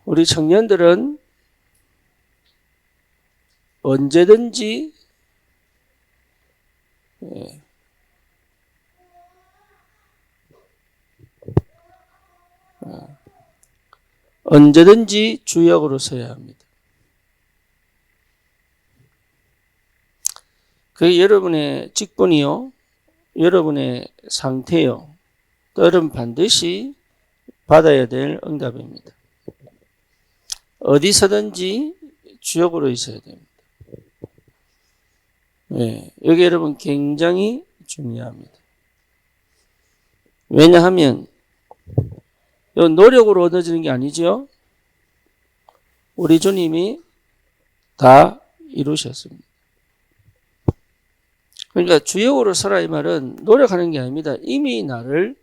우리 청년들은 언제든지 언제든지 주역으로 서야 합니다. 그 여러분의 직분이요, 여러분의 상태요, 여러분 반드시 받아야 될 응답입니다. 어디서든지 주역으로 있어야 됩니다. 여기 여러분 굉장히 중요합니다. 왜냐하면 노력으로 얻어지는 게 아니죠. 우리 주님이 다 이루셨습니다. 그러니까 주역으로 서라 이 말은 노력하는 게 아닙니다. 이미 나를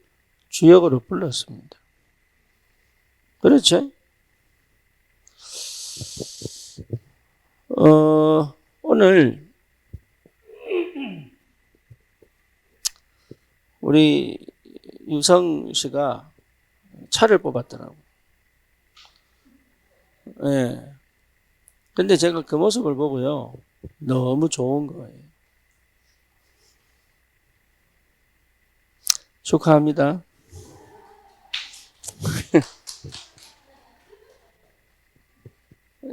주역으로 불렀습니다. 그렇죠? 오늘 우리 유성 씨가 차를 뽑았더라고. 예. 근데 제가 그 모습을 보고요, 너무 좋은 거예요. 축하합니다.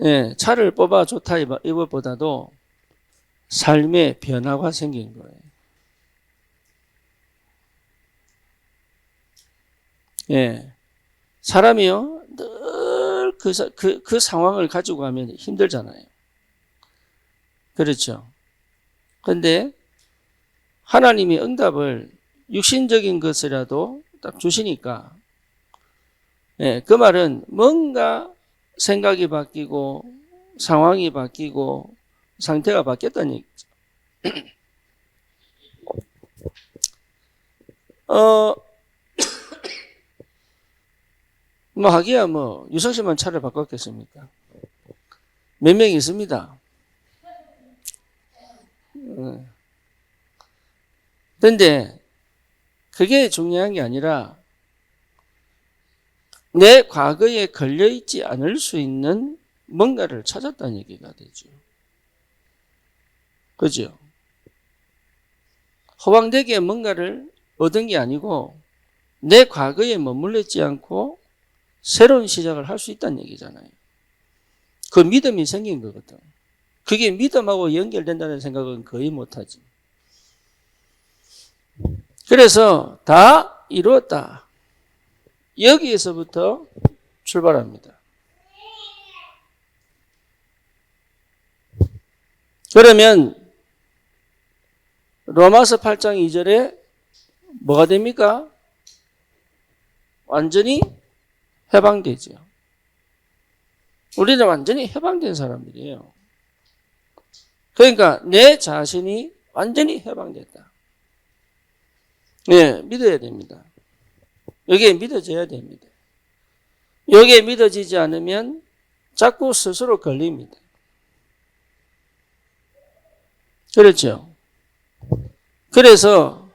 예, 차를 뽑아 좋다 이것보다도 삶의 변화가 생긴 거예요. 예, 사람이요 늘 그 상황을 가지고 가면 힘들잖아요. 그렇죠. 근데 하나님이 응답을 육신적인 것이라도 딱 주시니까, 예, 그 말은 뭔가 생각이 바뀌고 상황이 바뀌고 상태가 바뀌었다는 얘기죠. 하기야 유성 씨만 차를 바꿨겠습니까? 몇 명이 있습니다. 그런데 그게 중요한 게 아니라 내 과거에 걸려있지 않을 수 있는 뭔가를 찾았다는 얘기가 되죠. 그죠? 허황되게 뭔가를 얻은 게 아니고 내 과거에 머물러 있지 않고 새로운 시작을 할 수 있다는 얘기잖아요. 그 믿음이 생긴 거거든. 그게 믿음하고 연결된다는 생각은 거의 못하지. 그래서 다 이루었다. 여기에서부터 출발합니다. 그러면 로마서 8장 2절에 뭐가 됩니까? 완전히 해방되죠. 우리는 완전히 해방된 사람들이에요. 그러니까 내 자신이 완전히 해방됐다. 네, 믿어야 됩니다. 여기에 믿어져야 됩니다. 여기에 믿어지지 않으면 자꾸 스스로 걸립니다. 그렇죠? 그래서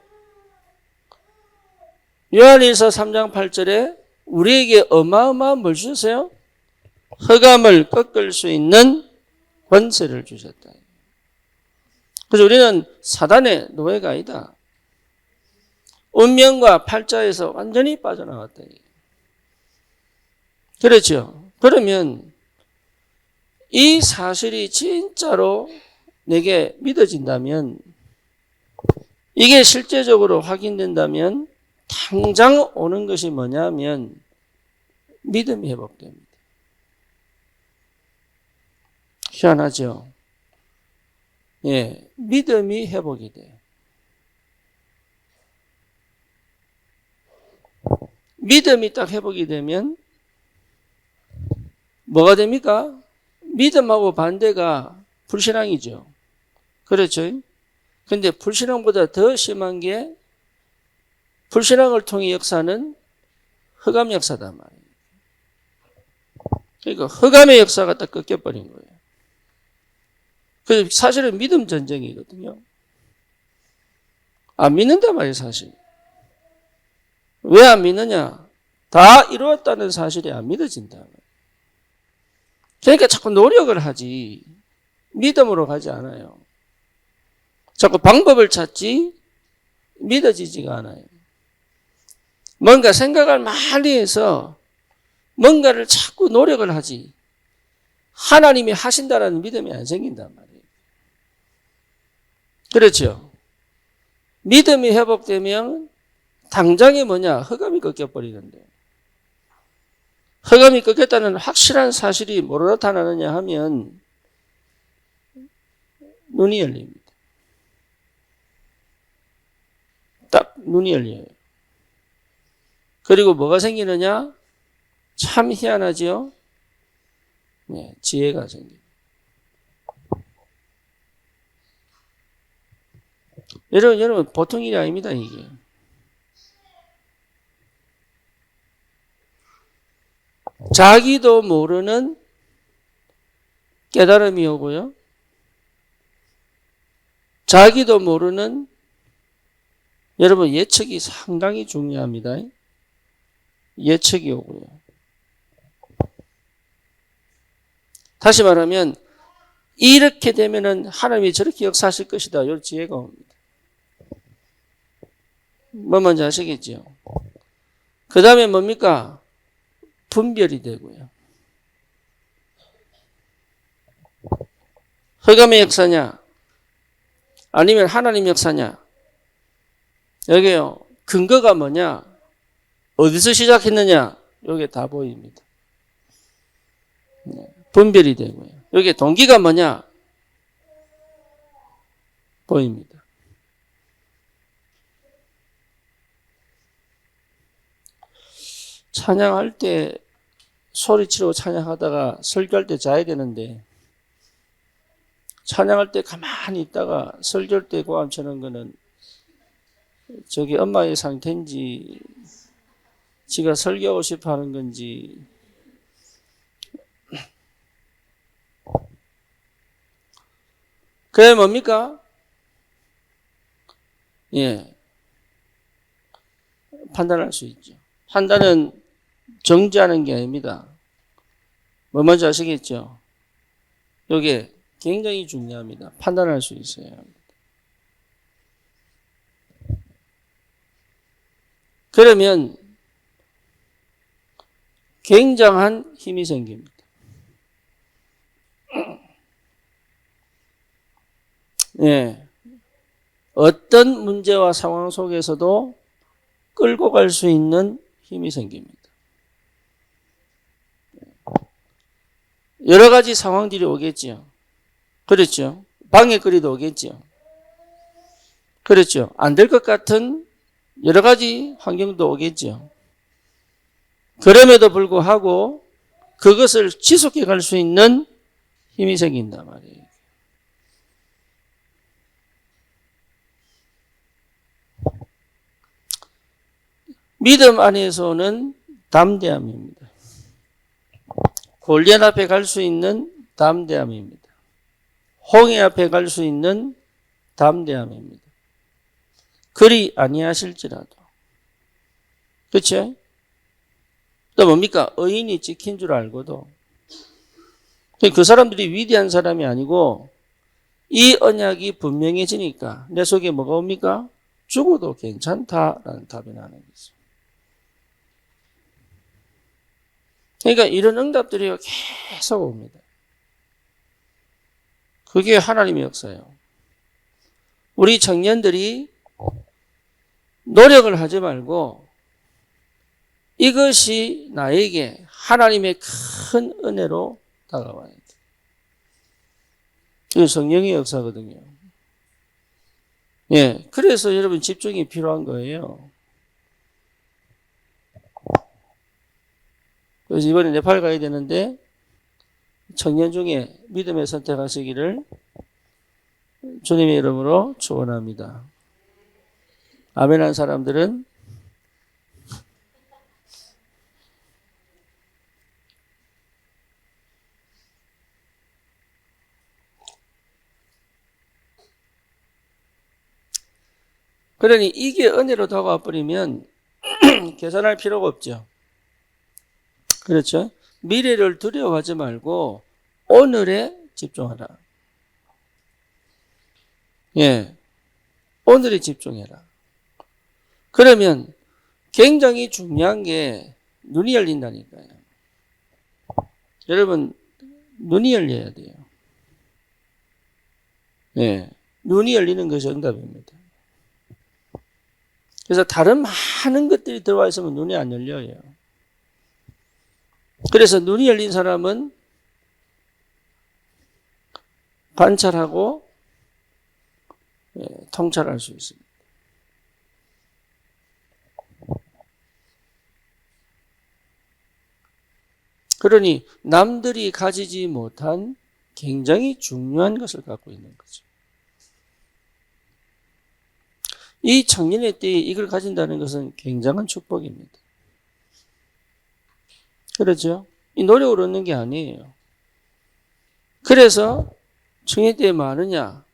요한일서 3장 8절에 우리에게 어마어마한 뭘 주셨어요? 흑암을 꺾을 수 있는 권세를 주셨다. 그래서 우리는 사단의 노예가 아니다. 운명과 팔자에서 완전히 빠져나왔다. 그렇죠? 그러면 이 사실이 진짜로 내게 믿어진다면, 이게 실제적으로 확인된다면 당장 오는 것이 뭐냐면 믿음이 회복됩니다. 희한하죠? 예, 믿음이 회복이 돼요. 믿음이 딱 회복이 되면 뭐가 됩니까? 믿음하고 반대가 불신앙이죠. 그렇죠? 근데 불신앙보다 더 심한 게 불신앙을 통해 역사는 흑암 역사단 말이에요. 그러니까 흑암의 역사가 딱 꺾여버린 거예요. 그 사실은 믿음 전쟁이거든요. 안 믿는단 말이에요, 사실. 왜 안 믿느냐? 다 이루었다는 사실이 안 믿어진다. 그러니까 자꾸 노력을 하지 믿음으로 가지 않아요. 자꾸 방법을 찾지 믿어지지가 않아요. 뭔가 생각을 많이 해서 뭔가를 자꾸 노력을 하지 하나님이 하신다라는 믿음이 안 생긴단 말이에요. 그렇죠? 믿음이 회복되면 당장에 뭐냐? 흑암이 꺾여버리는데 흑암이 꺾였다는 확실한 사실이 뭐로 나타나느냐 하면 눈이 열립니다. 딱 눈이 열려요. 그리고 뭐가 생기느냐? 참 희한하지요? 네, 지혜가 생깁니다. 여러분 보통 일이 아닙니다, 이게. 자기도 모르는 깨달음이 오고요. 자기도 모르는 여러분 예측이 상당히 중요합니다. 예측이 오고요. 다시 말하면 이렇게 되면은 하나님이 저렇게 역사하실 것이다. 이런 지혜가 옵니다. 뭐 뭔지 아시겠죠? 그 다음에 뭡니까? 분별이 되고요. 흑암의 역사냐? 아니면 하나님 역사냐? 여기요. 근거가 뭐냐? 어디서 시작했느냐? 여기에 다 보입니다. 분별이 되고요. 여기에 동기가 뭐냐? 보입니다. 찬양할 때 소리치고 찬양하다가 설교할 때 자야 되는데 찬양할 때 가만히 있다가 설교할 때 고함 치는 거는 저기 엄마의 상태인지 지가 설교하고 싶어 하는 건지 그게 뭡니까? 예. 판단할 수 있죠. 판단은 정지하는 게 아닙니다. 뭐 뭔지 아시겠죠? 이게 굉장히 중요합니다. 판단할 수 있어야 합니다. 그러면 굉장한 힘이 생깁니다. 예. 어떤 문제와 상황 속에서도 끌고 갈 수 있는 힘이 생깁니다. 여러 가지 상황들이 오겠죠. 그렇죠. 방해거리도 오겠죠. 그렇죠. 안 될 것 같은 여러 가지 환경도 오겠죠. 그럼에도 불구하고 그것을 지속해 갈 수 있는 힘이 생긴단 말이에요. 믿음 안에서는 담대함입니다. 골리앗 앞에 갈 수 있는 담대함입니다. 홍해 앞에 갈 수 있는 담대함입니다. 그리 아니하실지라도. 그렇죠? 또 뭡니까? 의인이 지킨 줄 알고도 그 사람들이 위대한 사람이 아니고 이 언약이 분명해지니까 내 속에 뭐가 옵니까? 죽어도 괜찮다라는 답이 나는 거죠. 그러니까 이런 응답들이 계속 옵니다. 그게 하나님의 역사예요. 우리 청년들이 노력을 하지 말고 이것이 나에게 하나님의 큰 은혜로 다가와야 돼. 이게 성령의 역사거든요. 예, 그래서 여러분 집중이 필요한 거예요. 그래서 이번에 네팔 가야 되는데 청년 중에 믿음의 선택하시기를 주님의 이름으로 축원합니다. 아멘 한 사람들은 그러니 이게 은혜로 다가와 버리면 계산할 필요가 없죠. 그렇죠? 미래를 두려워하지 말고 오늘에 집중하라. 예, 오늘에 집중해라. 그러면 굉장히 중요한 게 눈이 열린다니까요. 여러분, 눈이 열려야 돼요. 예, 눈이 열리는 것이 응답입니다. 그래서 다른 많은 것들이 들어와 있으면 눈이 안 열려요. 그래서 눈이 열린 사람은 관찰하고 통찰할 수 있습니다. 그러니 남들이 가지지 못한 굉장히 중요한 것을 갖고 있는 거죠. 이 청년의 때에 이걸 가진다는 것은 굉장한 축복입니다. 그렇죠? 이 노력으로 얻는 게 아니에요. 그래서 청년 때에 뭐 하느냐?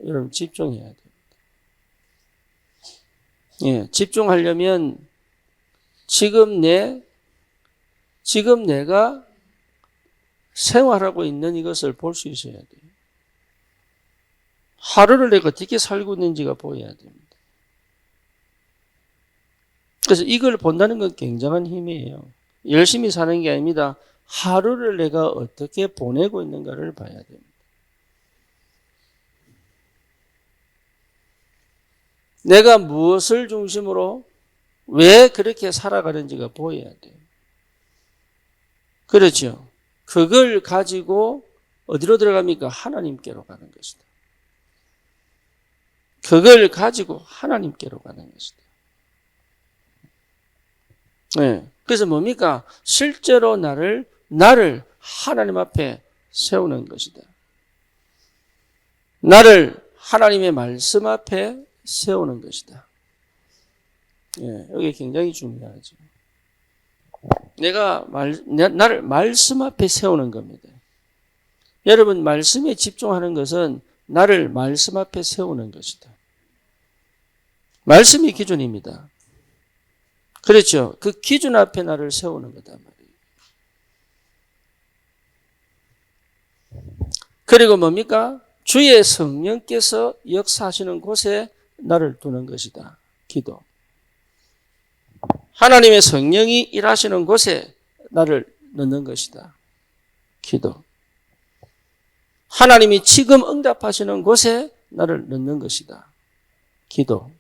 여러분 집중해야 됩니다. 예, 집중하려면 지금 내가 생활하고 있는 이것을 볼 수 있어야 돼요. 하루를 내가 어떻게 살고 있는지가 보여야 됩니다. 그래서 이걸 본다는 건 굉장한 힘이에요. 열심히 사는 게 아닙니다. 하루를 내가 어떻게 보내고 있는가를 봐야 됩니다. 내가 무엇을 중심으로 왜 그렇게 살아가는지가 보여야 돼요. 그렇죠. 그걸 가지고 어디로 들어갑니까? 하나님께로 가는 것이다. 그걸 가지고 하나님께로 가는 것이다. 네. 그래서 뭡니까? 실제로 나를 하나님 앞에 세우는 것이다. 나를 하나님의 말씀 앞에 세우는 것이다. 예, 여기 굉장히 중요하죠. 나를 말씀 앞에 세우는 겁니다. 여러분, 말씀에 집중하는 것은 나를 말씀 앞에 세우는 것이다. 말씀이 기준입니다. 그렇죠. 그 기준 앞에 나를 세우는 거다 말이에요. 그리고 뭡니까? 주의 성령께서 역사하시는 곳에 나를 두는 것이다. 기도. 하나님의 성령이 일하시는 곳에 나를 넣는 것이다. 기도. 하나님이 지금 응답하시는 곳에 나를 넣는 것이다. 기도.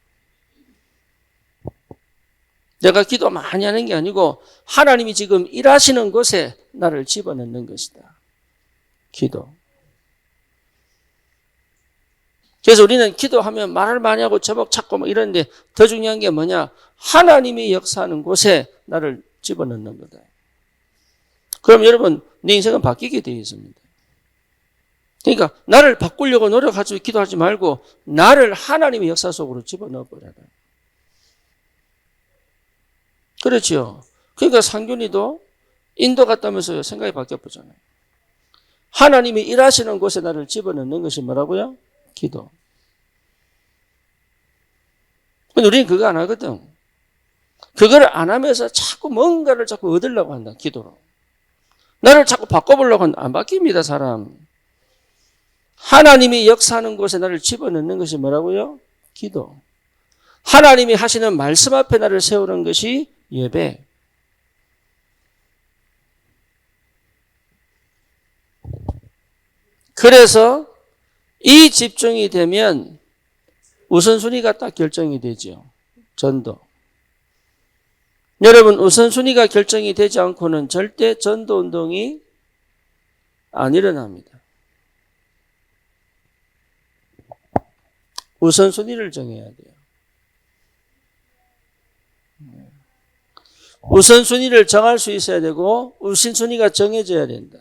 내가 기도 많이 하는 게 아니고 하나님이 지금 일하시는 곳에 나를 집어넣는 것이다. 기도. 그래서 우리는 기도하면 말을 많이 하고 제목 찾고 뭐 이러는데 더 중요한 게 뭐냐? 하나님이 역사하는 곳에 나를 집어넣는 거다. 그럼 여러분, 내 인생은 바뀌게 되어 있습니다. 그러니까 나를 바꾸려고 노력하지 기도하지 말고 나를 하나님의 역사 속으로 집어넣어 버려라. 그렇죠. 그러니까 상균이도 인도 갔다면서요. 생각이 바뀌어보잖아요. 하나님이 일하시는 곳에 나를 집어넣는 것이 뭐라고요? 기도. 근데 우리는 그거 안 하거든. 그걸 안 하면서 자꾸 뭔가를 자꾸 얻으려고 한다. 기도로. 나를 자꾸 바꿔보려고 한다. 안 바뀝니다, 사람. 하나님이 역사하는 곳에 나를 집어넣는 것이 뭐라고요? 기도. 하나님이 하시는 말씀 앞에 나를 세우는 것이 예배. 그래서 이 집중이 되면 우선순위가 딱 결정이 되죠. 전도. 여러분, 우선순위가 결정이 되지 않고는 절대 전도 운동이 안 일어납니다. 우선순위를 정해야 돼요. 우선순위를 정할 수 있어야 되고 우선순위가 정해져야 된다.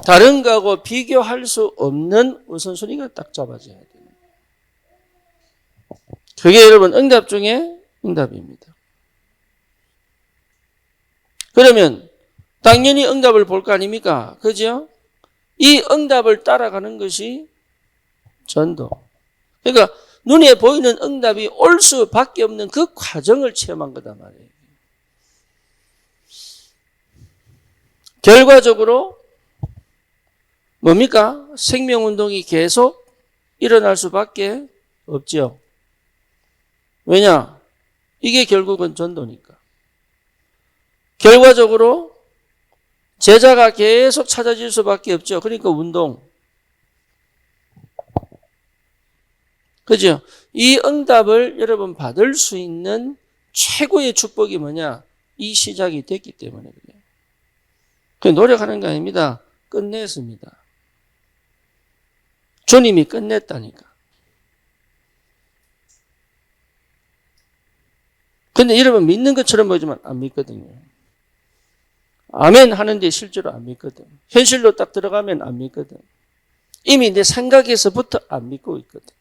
다른 거하고 비교할 수 없는 우선순위가 딱 잡아져야 돼요. 그게 여러분 응답 중에 응답입니다. 그러면 당연히 응답을 볼 거 아닙니까? 그죠? 이 응답을 따라가는 것이 전도. 그러니까 눈에 보이는 응답이 올 수밖에 없는 그 과정을 체험한 거다 말이에요. 결과적으로 뭡니까? 생명운동이 계속 일어날 수밖에 없죠. 왜냐? 이게 결국은 전도니까. 결과적으로 제자가 계속 찾아질 수밖에 없죠. 그러니까 운동. 그죠? 이 응답을 여러분 받을 수 있는 최고의 축복이 뭐냐? 이 시작이 됐기 때문에 그래요. 그 노력하는 게 아닙니다. 끝냈습니다. 주님이 끝냈다니까. 근데 여러분 믿는 것처럼 보이지만 안 믿거든요. 아멘 하는데 실제로 안 믿거든. 현실로 딱 들어가면 안 믿거든. 이미 내 생각에서부터 안 믿고 있거든.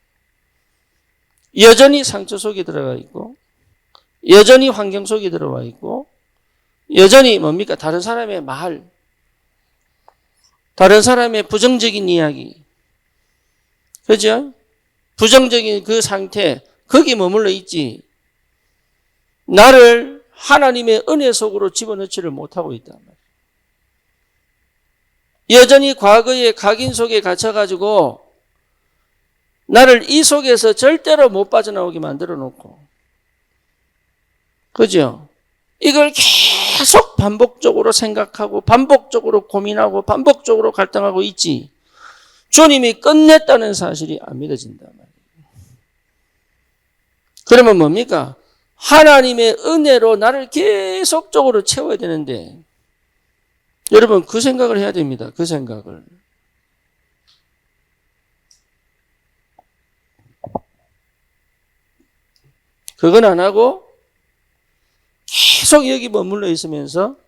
여전히 상처 속에 들어가 있고, 여전히 환경 속에 들어와 있고, 여전히 뭡니까? 다른 사람의 말, 다른 사람의 부정적인 이야기, 그죠? 부정적인 그 상태, 거기 머물러 있지. 나를 하나님의 은혜 속으로 집어넣지를 못하고 있단 말이에요. 여전히 과거의 각인 속에 갇혀가지고 나를 이 속에서 절대로 못 빠져나오게 만들어 놓고, 그죠? 이걸 계속 반복적으로 생각하고 반복적으로 고민하고 반복적으로 갈등하고 있지. 주님이 끝냈다는 사실이 안 믿어진단 말이에요. 그러면 뭡니까? 하나님의 은혜로 나를 계속적으로 채워야 되는데, 여러분 그 생각을 해야 됩니다. 그 생각을. 그건 안 하고 계속 여기 머물러 있으면서,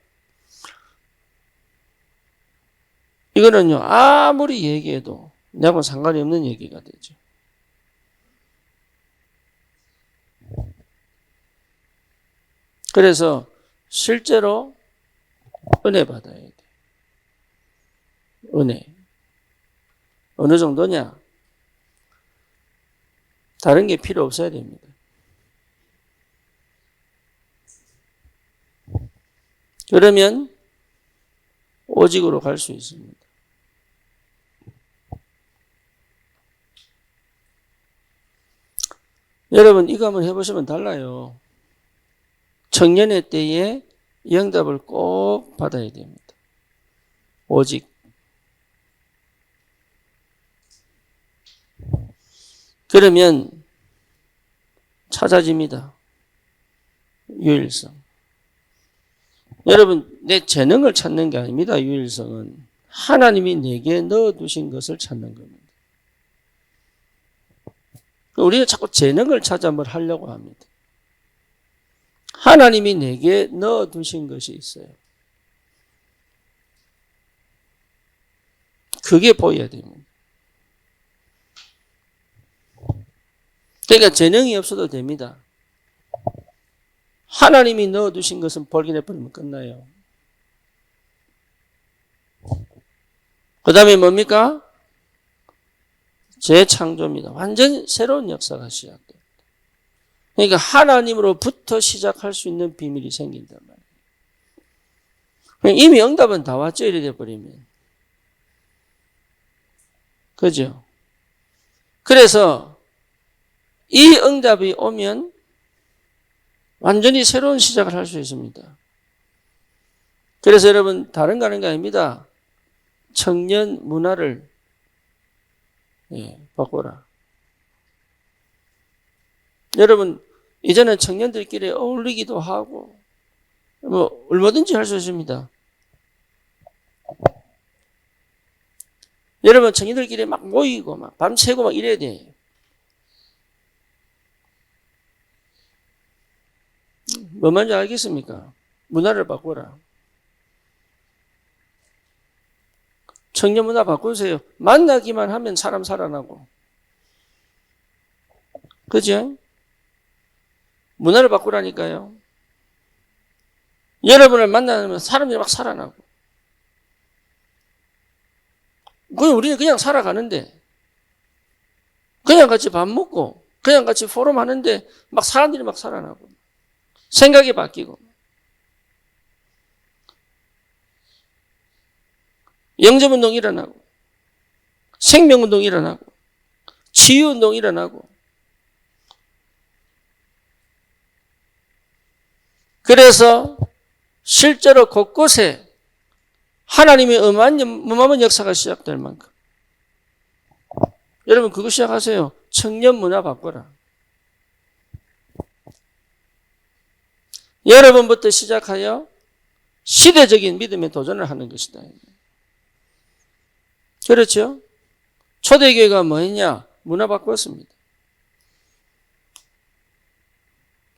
이거는요 아무리 얘기해도 내하고는 상관이 없는 얘기가 되죠. 그래서 실제로 은혜 받아야 돼. 은혜. 어느 정도냐? 다른 게 필요 없어야 됩니다. 그러면 오직으로 갈 수 있습니다. 여러분 이거 한번 해보시면 달라요. 청년의 때에 영답을 꼭 받아야 됩니다. 오직. 그러면 찾아집니다. 유일성. 여러분 내 재능을 찾는 게 아닙니다. 유일성은 하나님이 내게 넣어두신 것을 찾는 겁니다. 우리가 자꾸 재능을 찾아 뭘 하려고 합니다. 하나님이 내게 넣어두신 것이 있어요. 그게 보여야 됩니다. 그러니까 재능이 없어도 됩니다. 하나님이 넣어두신 것은 발견해버리면 끝나요. 그 다음에 뭡니까? 재창조입니다. 완전 새로운 역사가 시작됩니다. 그러니까 하나님으로부터 시작할 수 있는 비밀이 생긴단 말이에요. 이미 응답은 다 왔죠. 이래 돼버리면. 그죠? 그래서 이 응답이 오면 완전히 새로운 시작을 할 수 있습니다. 그래서 여러분 다른 거 하는 게 아닙니다. 청년 문화를 바꿔라. 여러분 이제는 청년들끼리 어울리기도 하고 뭐 얼마든지 할 수 있습니다. 여러분 청년들끼리 막 모이고 막 밤새고 막 이래야 돼. 뭐 말인지 알겠습니까? 문화를 바꿔라. 청년 문화 바꾸세요. 만나기만 하면 사람 살아나고. 그죠? 문화를 바꾸라니까요. 여러분을 만나면 사람들이 막 살아나고. 우리는 그냥 살아가는데, 그냥 같이 밥 먹고, 그냥 같이 포럼 하는데, 막 사람들이 막 살아나고, 생각이 바뀌고. 영접운동 일어나고, 생명운동 일어나고, 치유운동 일어나고. 그래서 실제로 곳곳에 하나님의 어마어마한 역사가 시작될 만큼. 여러분 그거 시작하세요. 청년 문화 바꿔라. 여러분부터 시작하여 시대적인 믿음에 도전을 하는 것이다. 그렇죠? 초대교회가 뭐 했냐? 문화 바꿨습니다.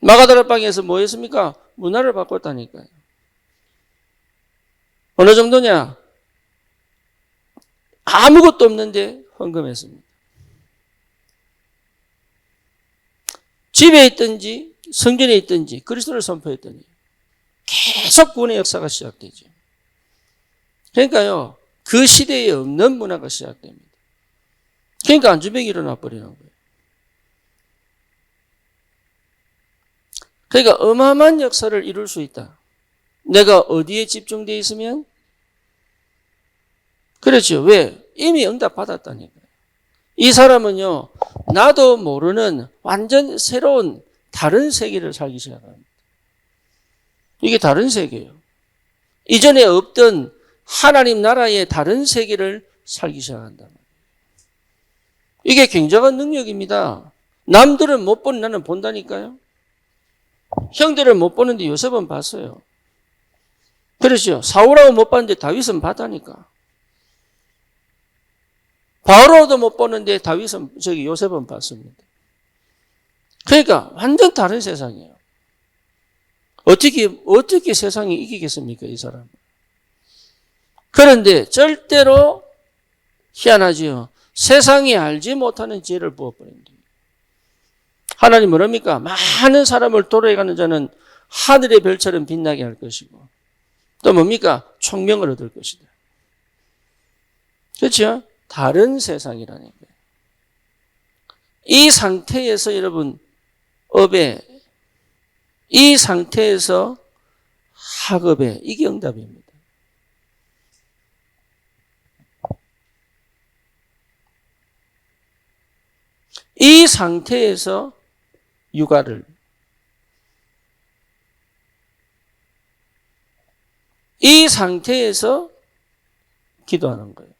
마가다락방에서 뭐 했습니까? 문화를 바꿨다니까요. 어느 정도냐? 아무것도 없는데 헌금했습니다. 집에 있든지 성전에 있든지 그리스도를 선포했더니 계속 구원의 역사가 시작되죠. 그러니까요, 그 시대에 없는 문화가 시작됩니다. 그러니까 안주병이 일어나 버리는 거예요. 그러니까 어마어마한 역사를 이룰 수 있다. 내가 어디에 집중되어 있으면? 그렇죠. 왜? 이미 응답 받았다니까요. 이 사람은요, 나도 모르는 완전 새로운 다른 세계를 살기 시작합니다. 이게 다른 세계예요. 이전에 없던 하나님 나라의 다른 세계를 살기 시작한다. 이게 굉장한 능력입니다. 남들은 못 보는 나는 본다니까요. 형들은 못 보는데 요셉은 봤어요. 그렇죠. 사울하고 못 봤는데 다윗은 봤다니까. 바로도 못 보는데 요셉은 봤습니다. 그러니까 완전 다른 세상이에요. 어떻게 세상이 이기겠습니까, 이 사람? 그런데 절대로 희한하지요. 세상이 알지 못하는 지혜를 부어버립니다. 하나님 뭐랍니까? 많은 사람을 도래가는 자는 하늘의 별처럼 빛나게 할 것이고, 또 뭡니까? 총명을 얻을 것이다. 그렇죠? 다른 세상이라는 거예요. 이 상태에서 여러분, 이 상태에서 학업에, 이게 응답입니다. 이 상태에서 육아를, 이 상태에서 기도하는 거예요.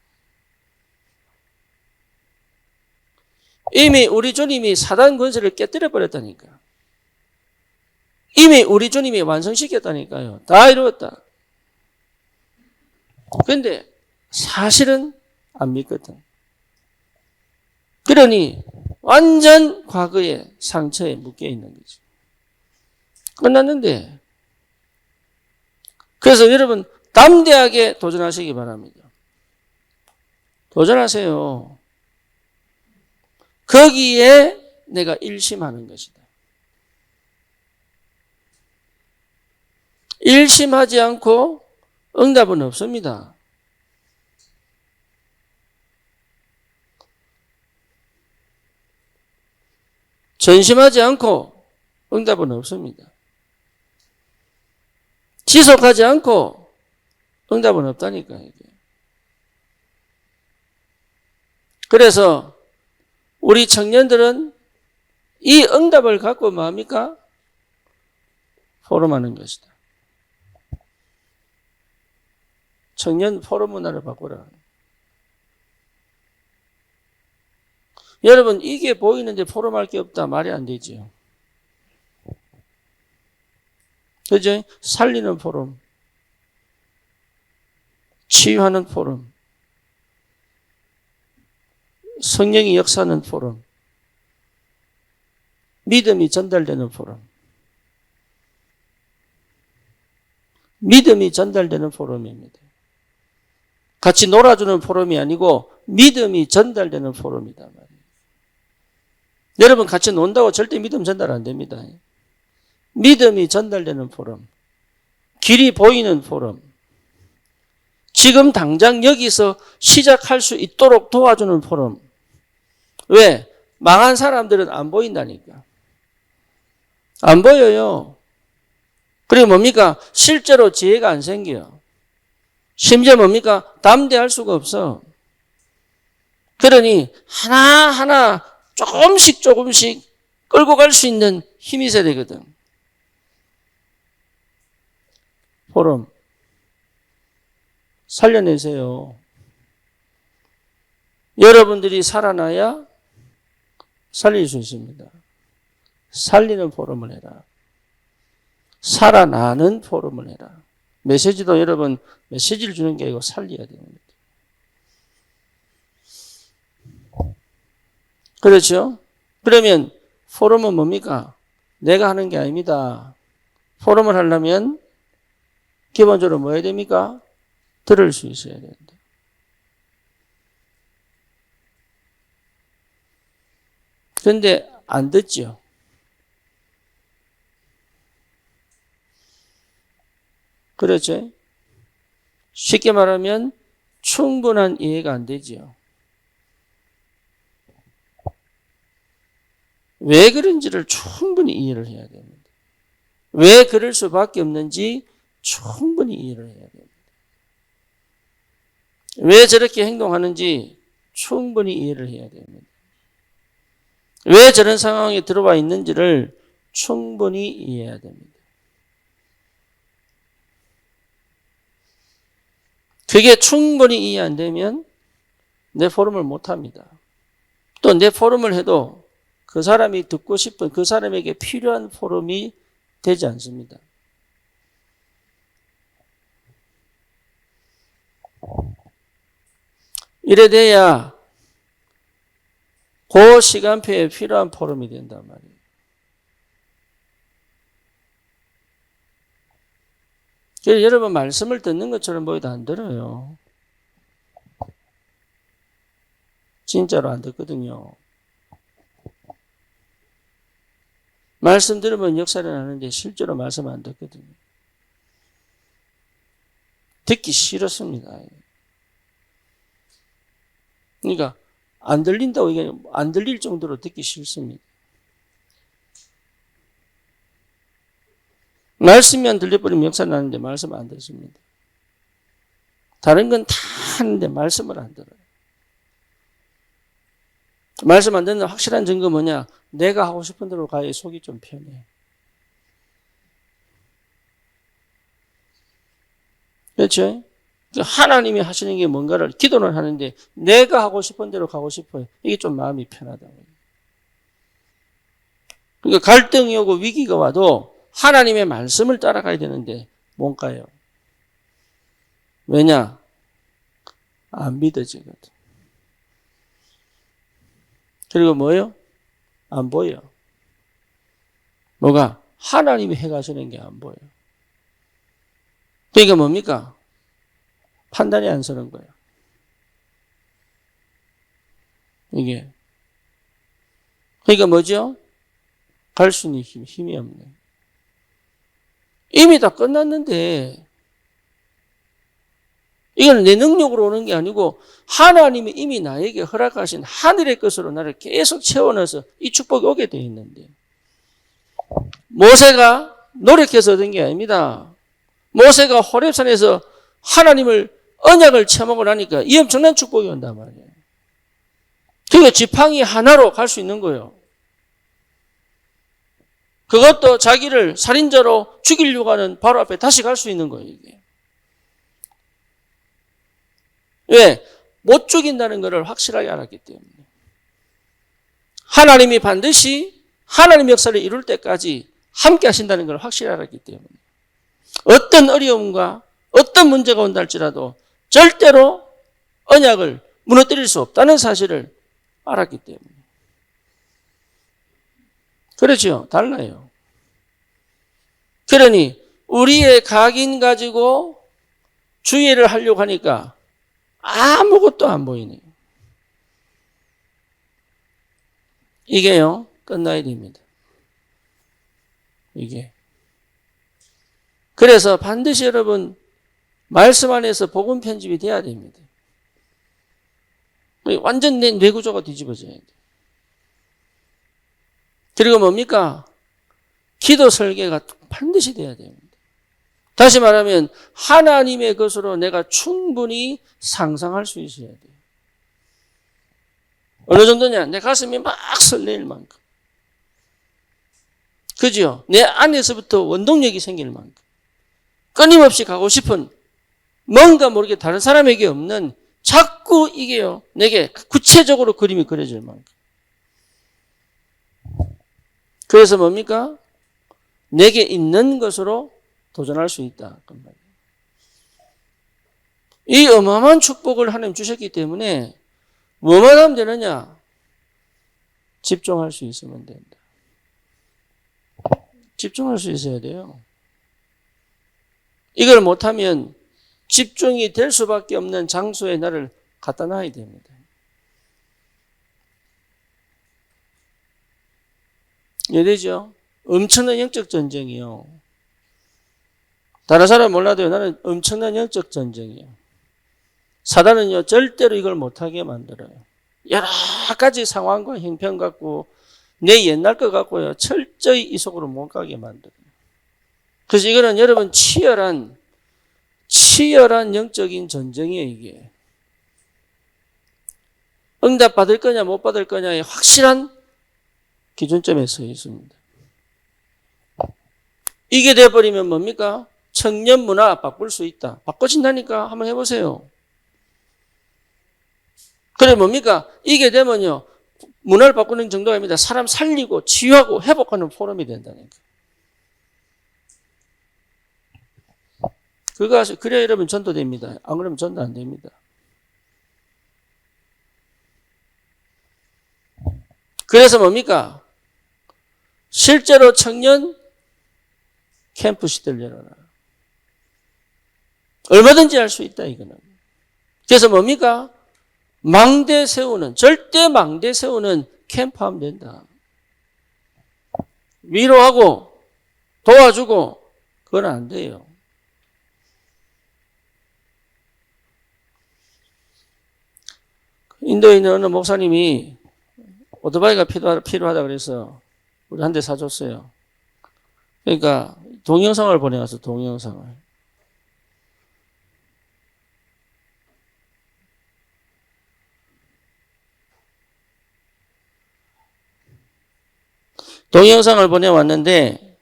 이미 우리 주님이 사단 권세를 깨뜨려 버렸다니까요. 이미 우리 주님이 완성시켰다니까요. 다 이루었다. 그런데 사실은 안 믿거든. 그러니 완전 과거의 상처에 묶여 있는 거죠. 끝났는데. 그래서 여러분 담대하게 도전하시기 바랍니다. 도전하세요. 거기에 내가 일심하는 것이다. 일심하지 않고 응답은 없습니다. 전심하지 않고 응답은 없습니다. 지속하지 않고 응답은 없다니까요. 그래서 우리 청년들은 이 응답을 갖고 뭐합니까? 포럼하는 것이다. 청년 포럼 문화를 바꾸라. 여러분 이게 보이는데 포럼할 게 없다. 말이 안 되죠. 그죠? 살리는 포럼, 치유하는 포럼, 성령이 역사하는 포럼, 믿음이 전달되는 포럼, 믿음이 전달되는 포럼입니다. 같이 놀아주는 포럼이 아니고 믿음이 전달되는 포럼이다 말이에요. 여러분 같이 논다고 절대 믿음 전달 안 됩니다. 믿음이 전달되는 포럼, 길이 보이는 포럼, 지금 당장 여기서 시작할 수 있도록 도와주는 포럼. 왜? 망한 사람들은 안 보인다니까. 안 보여요. 그리고 뭡니까? 실제로 지혜가 안 생겨요. 심지어 뭡니까? 담대할 수가 없어. 그러니 하나하나 조금씩 끌고 갈 수 있는 힘이 있어야 되거든. 포럼 살려내세요. 여러분들이 살아나야 살릴 수 있습니다. 살리는 포럼을 해라. 살아나는 포럼을 해라. 메시지도 여러분 메시지를 주는 게 아니고 살려야 됩니다. 그렇죠? 그러면 포럼은 뭡니까? 내가 하는 게 아닙니다. 포럼을 하려면 기본적으로 뭐 해야 됩니까? 들을 수 있어야 된다. 그런데 안 듣죠. 그렇죠? 쉽게 말하면 충분한 이해가 안 되죠. 왜 그런지를 충분히 이해를 해야 됩니다. 왜 그럴 수밖에 없는지 충분히 이해를 해야 됩니다. 왜 저렇게 행동하는지 충분히 이해를 해야 됩니다. 왜 저런 상황에 들어와 있는지를 충분히 이해해야 됩니다. 그게 충분히 이해 안 되면 내 포럼을 못 합니다. 또 내 포럼을 해도 그 사람이 듣고 싶은 그 사람에게 필요한 포럼이 되지 않습니다. 이래 돼야 그 시간표에 필요한 포럼이 된단 말이에요. 그래서 여러분 말씀을 듣는 것처럼 보여도 안 들어요. 진짜로 안 듣거든요. 말씀 들으면 역사를 하는데 실제로 말씀 안 듣거든요. 듣기 싫었습니다. 그러니까 안 들린다고 이게 안 들릴 정도로 듣기 싫습니다. 말씀이 안 들려버리면 역사를 하는데 말씀 안 듣습니다. 다른 건 다 하는데 말씀을 안 들어요. 말씀 안 듣는 확실한 증거 뭐냐? 내가 하고 싶은 대로 가야 속이 좀 편해. 그렇죠? 하나님이 하시는 게 뭔가를 기도를 하는데 내가 하고 싶은 대로 가고 싶어요. 이게 좀 마음이 편하다고. 그러니까 갈등이 오고 위기가 와도 하나님의 말씀을 따라가야 되는데 못 가요. 왜냐? 안 믿어지거든. 그리고 뭐요? 안 보여. 뭐가? 하나님이 해가시는 게 안 보여. 그러니까 뭡니까? 판단이 안 서는 거예요. 이게. 그러니까 뭐죠? 갈 수 있는 힘이 없네. 이미 다 끝났는데 이건 내 능력으로 오는 게 아니고 하나님이 이미 나에게 허락하신 하늘의 것으로 나를 계속 채워넣어서 이 축복이 오게 되어 있는데 모세가 노력해서 얻은 게 아닙니다. 모세가 호렙산에서 하나님을 언약을 체험하고 나니까 이 엄청난 축복이 온단 말이에요. 그러니까 지팡이 하나로 갈 수 있는 거예요. 그것도 자기를 살인자로 죽이려고 하는 바로 앞에 다시 갈 수 있는 거예요, 이게. 왜? 못 죽인다는 것을 확실하게 알았기 때문에. 하나님이 반드시 하나님 역사를 이룰 때까지 함께 하신다는 걸 확실히 알았기 때문에. 어떤 어려움과 어떤 문제가 온다 할지라도 절대로 언약을 무너뜨릴 수 없다는 사실을 알았기 때문에. 그렇죠? 달라요. 그러니 우리의 각인 가지고 주의를 하려고 하니까 아무것도 안 보이네요. 이게요, 끝나야 됩니다. 이게. 그래서 반드시 여러분 말씀 안에서 복음 편집이 돼야 됩니다. 완전 내 뇌구조가 뒤집어져야 돼요. 그리고 뭡니까? 기도 설계가 반드시 돼야 됩니다. 다시 말하면 하나님의 것으로 내가 충분히 상상할 수 있어야 돼요. 어느 정도냐? 내 가슴이 막 설레일 만큼. 그죠? 내 안에서부터 원동력이 생길 만큼. 끊임없이 가고 싶은 뭔가 모르게 다른 사람에게 없는 자꾸 이게요. 내게 구체적으로 그림이 그려질 만큼. 그래서 뭡니까? 내게 있는 것으로 도전할 수 있다. 이 어마어마한 축복을 하나님 주셨기 때문에 뭐만 하면 되느냐? 집중할 수 있으면 된다. 집중할 수 있어야 돼요. 이걸 못하면 집중이 될 수밖에 없는 장소에 나를 갖다 놔야 됩니다. 이해되죠? 엄청난 영적 전쟁이요. 다른 사람 몰라도요. 나는 엄청난 영적 전쟁이에요. 사단은요. 절대로 이걸 못하게 만들어요. 여러 가지 상황과 형편 갖고 내 옛날 것 갖고요. 철저히 이 속으로 못 가게 만들어요. 그래서 이거는 여러분 치열한 영적인 전쟁이에요. 이게. 응답 받을 거냐 못 받을 거냐의 확실한 기준점에 서 있습니다. 이게 돼버리면 뭡니까? 청년 문화 바꿀 수 있다. 바꿔진다니까 한번 해보세요. 그래 뭡니까? 이게 되면요. 문화를 바꾸는 정도가 아닙니다. 사람 살리고 치유하고 회복하는 포럼이 된다니까. 그래야 여러분 전도됩니다. 안 그러면 전도 안 됩니다. 그래서 뭡니까? 실제로 청년 캠프 시대를 열어라. 얼마든지 할 수 있다, 이거는. 그래서 뭡니까? 절대 망대 세우는 캠프 하면 된다. 위로하고, 도와주고, 그건 안 돼요. 인도에 있는 어느 목사님이 오토바이가 필요하다 그래서 우리 한 대 사줬어요. 그러니까 동영상을 보내왔어, 동영상을. 동영상을 보내왔는데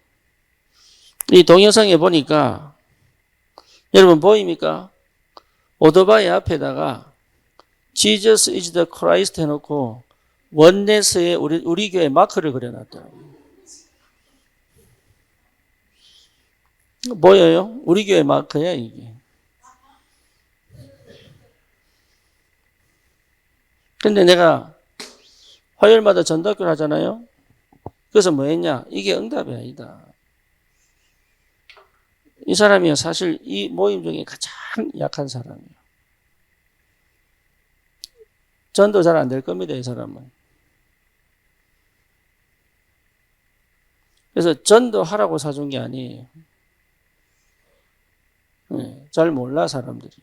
이 동영상에 보니까 여러분 보입니까? 오토바이 앞에다가 Jesus is the Christ 해놓고 원네스의 우리 교회 마크를 그려놨더라고요. 보여요? 우리 교회 마크야 이게. 근데 내가 화요일마다 전도학교를 하잖아요. 그래서 뭐 했냐? 이게 응답이 아니다. 이 사람이 사실 이 모임 중에 가장 약한 사람이에요. 전도 잘 안 될 겁니다, 이 사람은. 그래서 전도하라고 사준 게 아니에요. 네, 잘 몰라, 사람들이.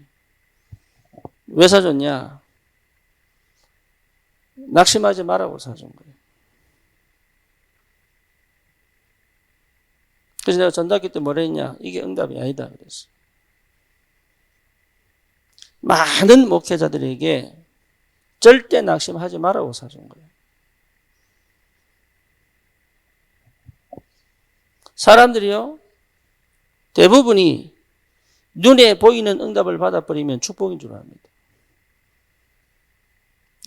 왜 사줬냐? 낙심하지 말라고 사준 거예요. 그래서 내가 전도학교 때 뭐라 했냐? 이게 응답이 아니다 그랬어. 많은 목회자들에게 절대 낙심하지 말라고 사준 거예요. 사람들이요, 대부분이 눈에 보이는 응답을 받아버리면 축복인 줄 압니다.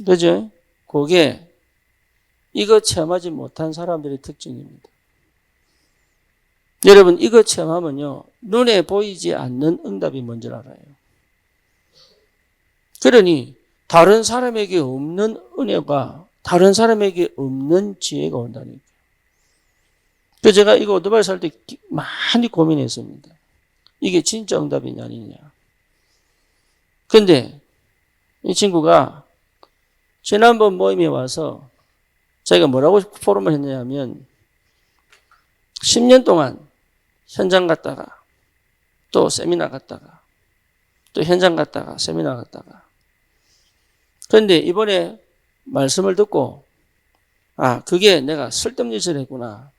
그죠? 그게 이거 체험하지 못한 사람들의 특징입니다. 여러분 이거 체험하면요. 눈에 보이지 않는 응답이 뭔지 알아요. 그러니 다른 사람에게 없는 은혜가 다른 사람에게 없는 지혜가 온다니까요. 그래서 제가 이거 오토바이 살 때 많이 고민했습니다. 이게 진짜 응답이냐 아니냐. 근데 이 친구가 지난번 모임에 와서 자기가 뭐라고 포럼을 했냐면 10년 동안 현장 갔다가 또 세미나 갔다가 또 현장 갔다가 세미나 갔다가 그런데 이번에 말씀을 듣고 그게 내가 쓸데없는 짓을 했구나.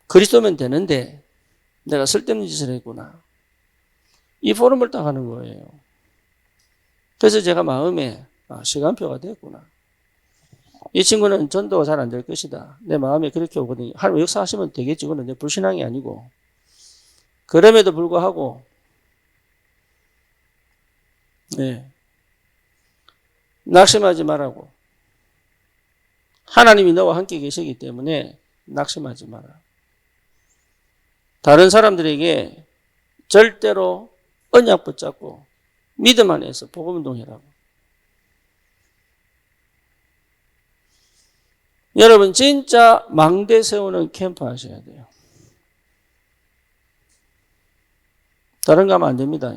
그리스도면 되는데 내가 쓸데없는 짓을 했구나. 이 포럼을 딱 하는 거예요. 그래서 제가 마음에 시간표가 됐구나. 이 친구는 전도가 잘 안 될 것이다. 내 마음에 그렇게 오거든요. 하나님 역사하시면 되겠지. 그건 내 불신앙이 아니고. 그럼에도 불구하고 네. 낙심하지 말라고. 하나님이 너와 함께 계시기 때문에 낙심하지 마라. 다른 사람들에게 절대로 언약 붙잡고 믿음 안에서 복음 운동해라고. 여러분 진짜 망대 세우는 캠프 하셔야 돼요. 다른 거 하면 안 됩니다.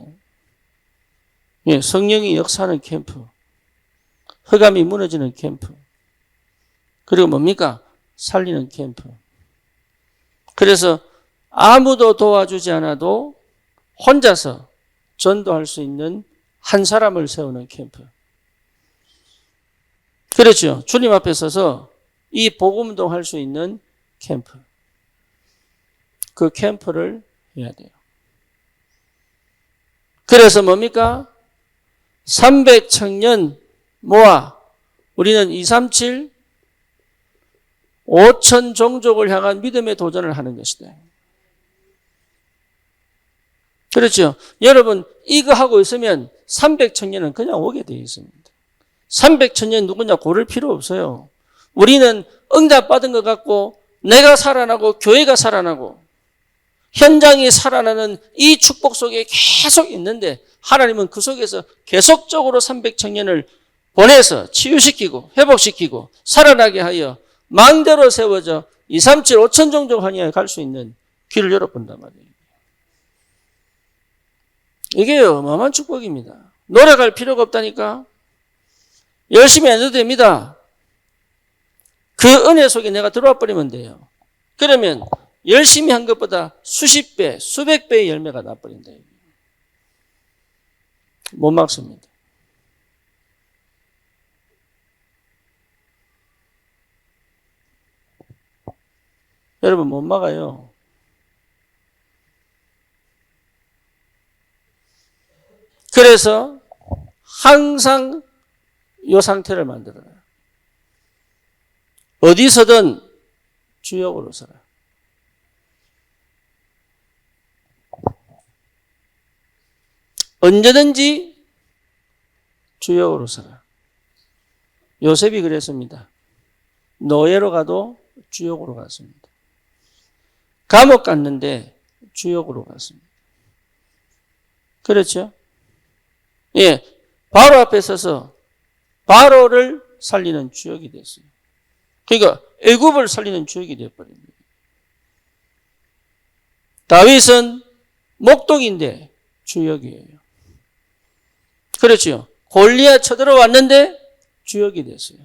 예, 성령이 역사하는 캠프. 흑암이 무너지는 캠프. 그리고 뭡니까? 살리는 캠프. 그래서 아무도 도와주지 않아도 혼자서 전도할 수 있는 한 사람을 세우는 캠프. 그렇죠. 주님 앞에 서서 이 복음운동 할 수 있는 캠프. 그 캠프를 해야 돼요. 그래서 뭡니까? 300청년 모아 우리는 237 5천 종족을 향한 믿음의 도전을 하는 것이다. 그렇죠. 여러분 이거 하고 있으면 300청년은 그냥 오게 되어 있습니다. 300청년 누구냐 고를 필요 없어요. 우리는 응답받은 것 같고 내가 살아나고 교회가 살아나고 현장이 살아나는 이 축복 속에 계속 있는데 하나님은 그 속에서 계속적으로 300청년을 보내서 치유시키고 회복시키고 살아나게 하여 망대로 세워져 237 5천 종족 환희에 갈 수 있는 길을 열어본단 말이에요. 이게 어마어마한 축복입니다. 노력할 필요가 없다니까. 열심히 안 해도 됩니다. 그 은혜 속에 내가 들어와 버리면 돼요. 그러면 열심히 한 것보다 수십 배, 수백 배의 열매가 나버린다. 못 막습니다. 여러분 못 막아요. 그래서 항상 이 상태를 만들어라. 어디서든 주역으로 서라. 언제든지 주역으로 서라. 요셉이 그랬습니다. 노예로 가도 주역으로 갔습니다. 감옥 갔는데 주역으로 갔습니다. 그렇죠? 예, 바로 앞에 서서 바로를 살리는 주역이 됐어요. 그러니까 애굽을 살리는 주역이 되어버립니다. 다윗은 목독인데 주역이에요. 그렇죠. 골리앗 쳐들어왔는데 주역이 됐어요.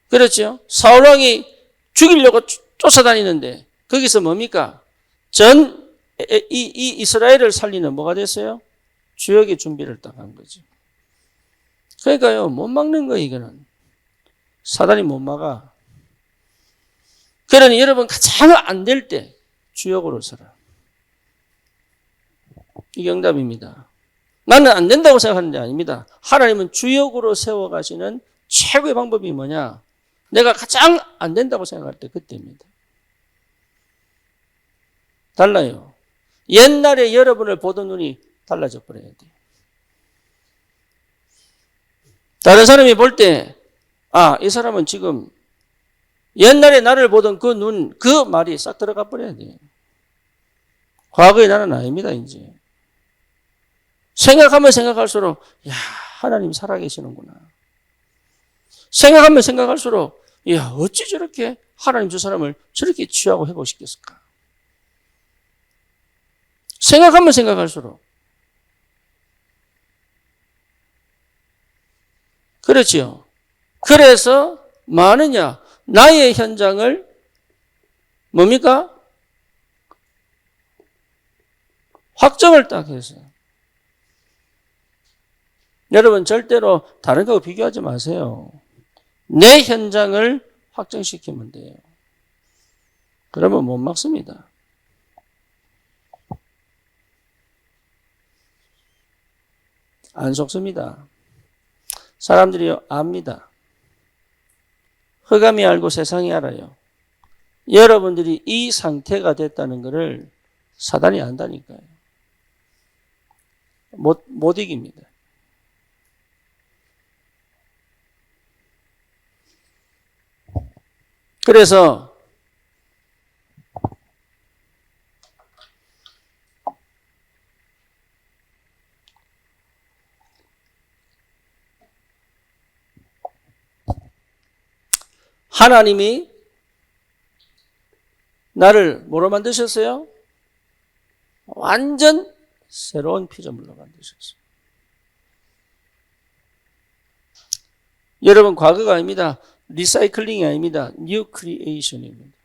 그렇죠. 사울왕이 죽이려고 쫓아다니는데 거기서 뭡니까? 이 이스라엘을 살리는 뭐가 됐어요? 주역의 준비를 딱 한 거죠. 그러니까요, 못 막는 거예요, 이거는. 사단이 못 막아. 그러니 여러분 가장 안 될 때 주역으로 서라. 이게 응답입니다. 나는 안 된다고 생각하는 게 아닙니다. 하나님은 주역으로 세워가시는 최고의 방법이 뭐냐? 내가 가장 안 된다고 생각할 때 그때입니다. 달라요. 옛날에 여러분을 보던 눈이 달라져 버려야 돼요. 다른 사람이 볼 때, 이 사람은 지금 옛날에 나를 보던 그 눈, 그 말이 싹 들어가 버려야 돼요. 과거의 나는 아닙니다, 이제. 생각하면 생각할수록, 하나님 살아계시는구나. 생각하면 생각할수록, 어찌 저렇게 하나님 저 사람을 저렇게 취하고 회복시켰을까? 생각하면 생각할수록. 그렇지요. 그래서 많으냐? 나의 현장을 뭡니까? 확정을 딱 해서. 여러분 절대로 다른 거하고 비교하지 마세요. 내 현장을 확정시키면 돼요. 그러면 못 막습니다. 안 속습니다. 사람들이 압니다. 흑암이 알고 세상이 알아요. 여러분들이 이 상태가 됐다는 것을 사단이 안다니까요. 못 이깁니다. 그래서 하나님이 나를 뭐로 만드셨어요? 완전 새로운 피조물로 만드셨어요. 여러분, 과거가 아닙니다. 리사이클링이 아닙니다. 뉴 크리에이션입니다.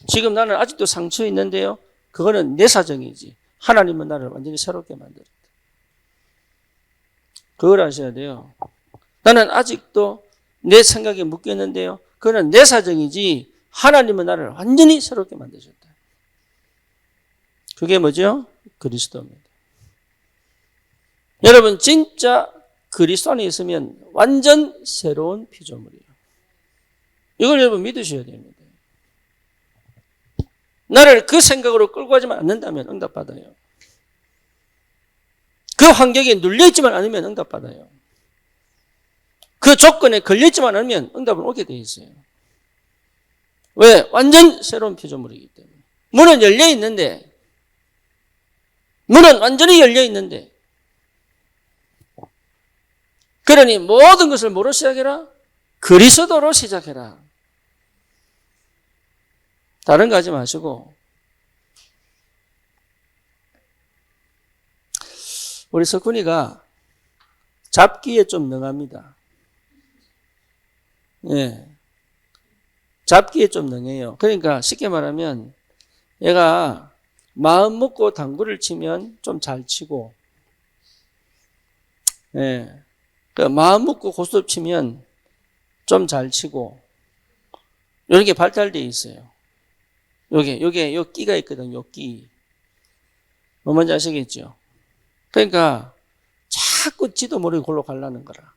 지금 나는 아직도 상처 있는데요. 그거는 내 사정이지. 하나님은 나를 완전히 새롭게 만들었다. 그걸 아셔야 돼요. 나는 아직도 내 생각에 묶여 있는데요. 그거는 내 사정이지. 하나님은 나를 완전히 새롭게 만드셨다. 그게 뭐죠? 그리스도입니다. 여러분, 진짜 그리스도 안에 있으면 완전 새로운 피조물이에요. 이걸 여러분 믿으셔야 됩니다. 나를 그 생각으로 끌고 가지만 않는다면 응답받아요. 그 환경에 눌려있지만 않으면 응답받아요. 그 조건에 걸려있지만 않으면 응답은 오게 돼 있어요. 왜? 완전 새로운 피조물이기 때문에. 문은 열려있는데, 문은 완전히 열려있는데, 그러니 모든 것을 뭐로 시작해라? 그리스도로 시작해라. 다른 거 하지 마시고. 우리 석훈이가 잡기에 좀 능합니다. 예. 잡기에 좀 능해요. 그러니까 쉽게 말하면 얘가 마음 먹고 당구를 치면 좀 잘 치고, 예. 그 마음 먹고 고스톱 치면 좀 잘 치고, 이런 게 발달되어 있어요. 요게 요 끼가 있거든, 요 끼. 뭐 뭔지 아시겠죠? 그러니까 자꾸 지도 모르게 골로 가려는 거라.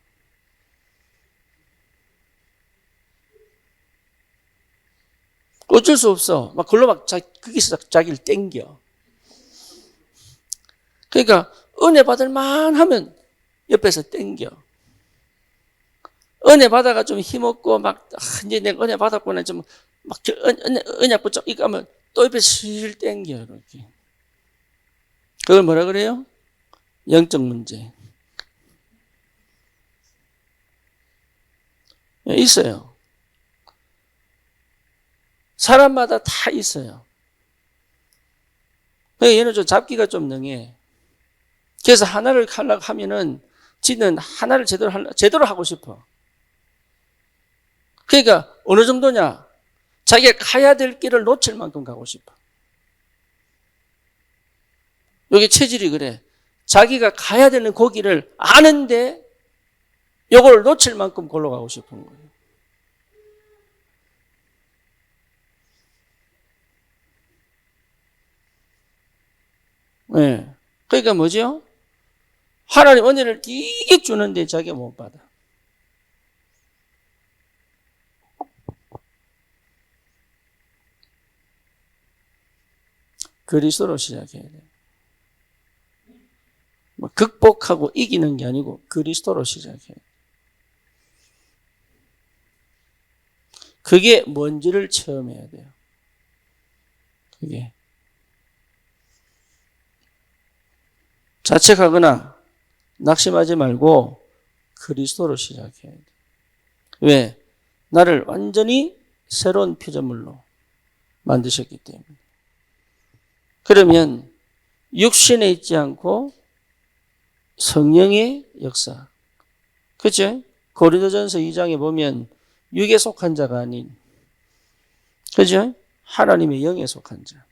어쩔 수 없어. 막 글로 막 거기서 자기를 땡겨. 그러니까 은혜 받을 만하면 옆에서 땡겨. 은혜 받아가 좀 힘없고 막 이제 내가 은혜 받았구나 좀 막 은혜 붙잡 이거 하면 또 옆에서 슬 땡겨 이렇게. 그걸 뭐라 그래요? 영적 문제. 있어요. 사람마다 다 있어요. 얘는 좀 잡기가 좀 능해. 그래서 하나를 하려고 하면은 지는 하나를 제대로 하고 싶어. 그러니까 어느 정도냐? 자기가 가야 될 길을 놓칠 만큼 가고 싶어. 여기 체질이 그래. 자기가 가야 되는 그 길을 아는데 요걸 놓칠 만큼 골로 가고 싶은 거예요. 네. 그러니까 뭐죠? 하나님 은혜를 되게 주는데 자기가 못 받아. 그리스도로 시작해야 돼. 뭐 극복하고 이기는 게 아니고 그리스도로 시작해야 돼. 그게 뭔지를 체험해야 돼요. 그게. 자책하거나 낙심하지 말고 그리스도로 시작해야 돼. 왜? 나를 완전히 새로운 피조물로 만드셨기 때문에. 그러면 육신에 있지 않고 성령의 역사. 그렇죠? 고린도전서 2장에 보면 육에 속한 자가 아닌, 그렇죠? 하나님의 영에 속한 자.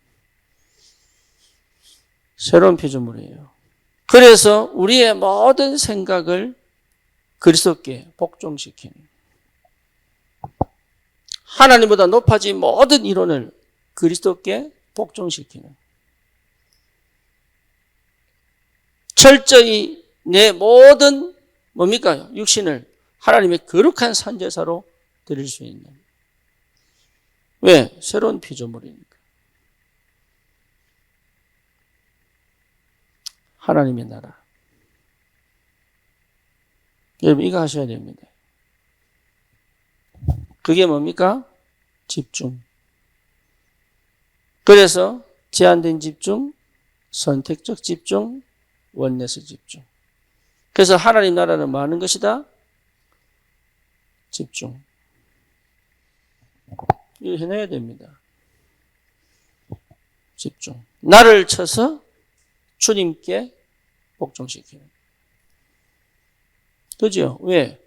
새로운 피조물이에요. 그래서 우리의 모든 생각을 그리스도께 복종시키는, 하나님보다 높아진 모든 이론을 그리스도께 복종시키는, 철저히 내 모든 뭡니까? 육신을 하나님의 거룩한 산제사로 드릴 수 있는. 왜? 새로운 피조물이니까. 하나님의 나라. 여러분 이거 하셔야 됩니다. 그게 뭡니까? 집중. 그래서 제한된 집중, 선택적 집중, 원내스 집중. 그래서 하나님 나라는 뭐 하는 것이다? 집중. 이거 해내야 됩니다. 집중. 나를 쳐서 주님께 복종시키는. 그죠? 왜?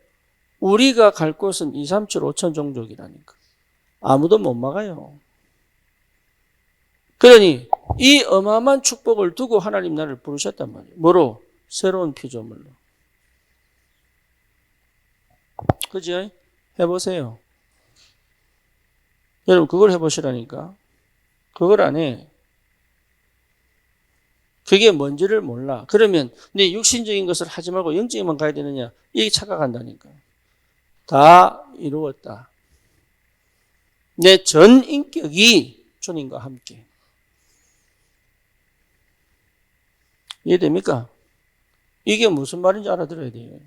우리가 갈 곳은 2, 3, 7, 5천 종족이라니까. 아무도 못 막아요. 그러니 이 어마어마한 축복을 두고 하나님 나를 부르셨단 말이에요. 뭐로? 새로운 피조물로. 그죠? 해보세요. 여러분 그걸 해보시라니까. 그걸 안 해. 그게 뭔지를 몰라. 그러면 내 육신적인 것을 하지 말고 영적인만 가야 되느냐? 이게 착각한다니까. 다 이루었다. 내 전 인격이 주님과 함께. 이해됩니까? 이게 무슨 말인지 알아들어야 돼요.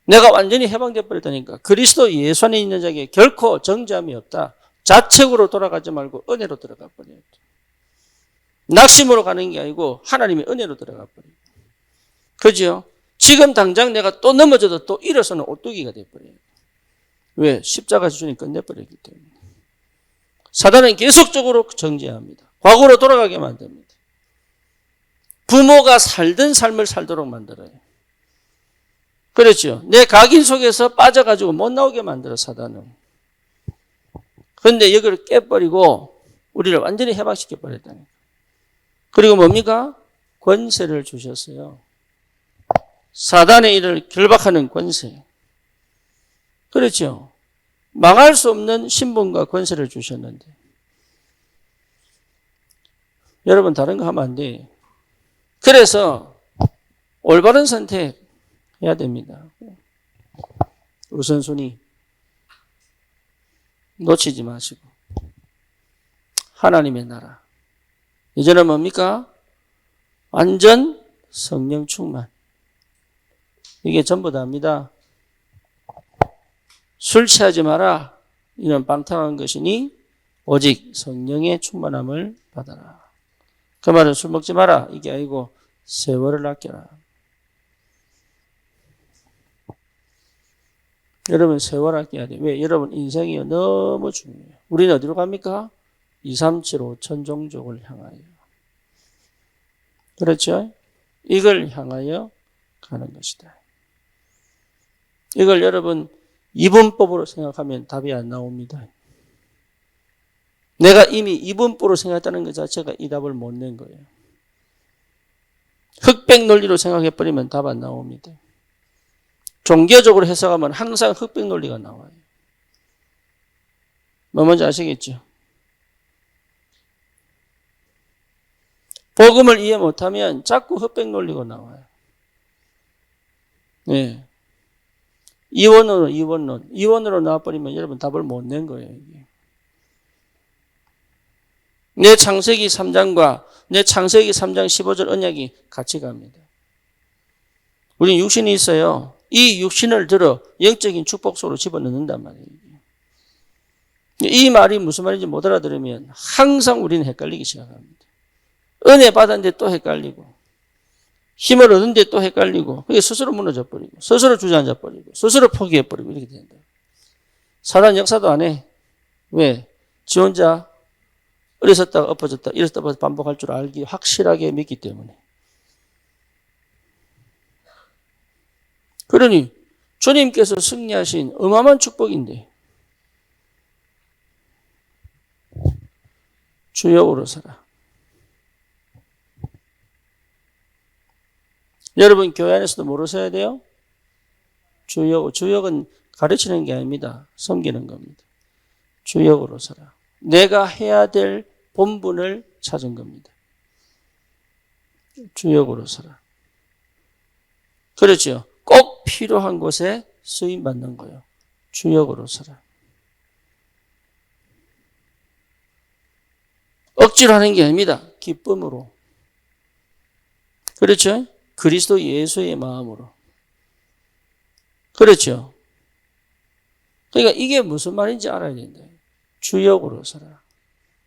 내가 완전히 해방되어 버렸다니까. 그리스도 예수 안에 있는 자에게 결코 정죄함이 없다. 자책으로 돌아가지 말고 은혜로 들어가 버려야 돼. 낙심으로 가는 게 아니고 하나님의 은혜로 들어가 버려요. 그죠? 지금 당장 내가 또 넘어져도 또 일어서는 오뚜기가 돼버려요. 왜? 십자가 주님 끝내버렸기 때문에. 사단은 계속적으로 정죄합니다. 과거로 돌아가게 만듭니다. 부모가 살던 삶을 살도록 만들어요. 그렇죠? 내 각인 속에서 빠져가지고 못 나오게 만들어 사단은. 그런데 여기를 깨버리고 우리를 완전히 해방시켜버렸다니까. 그리고 뭡니까? 권세를 주셨어요. 사단의 일을 결박하는 권세. 그렇죠? 망할 수 없는 신분과 권세를 주셨는데. 여러분 다른 거 하면 안 돼. 그래서 올바른 선택 해야 됩니다. 우선순위 놓치지 마시고. 하나님의 나라. 이제는 뭡니까? 완전 성령 충만. 이게 전부 다입니다. 술 취하지 마라. 이런 방탕한 것이니 오직 성령의 충만함을 받아라. 그 말은 술 먹지 마라. 이게 아니고 세월을 아껴라. 여러분 세월 아껴야 돼요. 왜? 여러분 인생이 너무 중요해요. 우리는 어디로 갑니까? 2, 3, 7, 5천 종족을 향하여. 그렇죠? 이걸 향하여 가는 것이다. 이걸 여러분 이분법으로 생각하면 답이 안 나옵니다. 내가 이미 이분법으로 생각했다는 것 자체가 이 답을 못 낸 거예요. 흑백 논리로 생각해버리면 답 안 나옵니다. 종교적으로 해석하면 항상 흑백 논리가 나와요. 뭐 뭔지 아시겠죠? 복음을 이해 못하면 자꾸 흑백 논리가 나와요. 네. 이원으로 나와버리면 여러분 답을 못 낸 거예요. 이게. 내 창세기 3장과 내 창세기 3장 15절 언약이 같이 갑니다. 우리는 육신이 있어요. 이 육신을 들어 영적인 축복 속으로 집어넣는단 말이에요. 이 말이 무슨 말인지 못 알아들으면 항상 우리는 헷갈리기 시작합니다. 은혜 받았는데 또 헷갈리고 힘을 얻은데 또 헷갈리고 그게 스스로 무너져 버리고 스스로 주저앉아 버리고 스스로 포기해 버리고 이렇게 된다. 사단 역사도 안 해. 왜? 지 혼자 어렸었다가 엎어졌다 일었다가 반복할 줄 알기 확실하게 믿기 때문에. 그러니 주님께서 승리하신 어마어마한 축복인데 주역으로 살아. 여러분 교회 안에서도 뭐로 써야 돼요? 주역은 가르치는 게 아닙니다. 섬기는 겁니다. 주역으로 살아. 내가 해야 될 본분을 찾은 겁니다. 주역으로 서라. 그렇죠. 꼭 필요한 곳에 쓰임 받는 거예요. 주역으로 서라. 억지로 하는 게 아닙니다. 기쁨으로. 그렇죠? 그리스도 예수의 마음으로. 그렇죠? 그러니까 이게 무슨 말인지 알아야 된다. 주역으로 서라.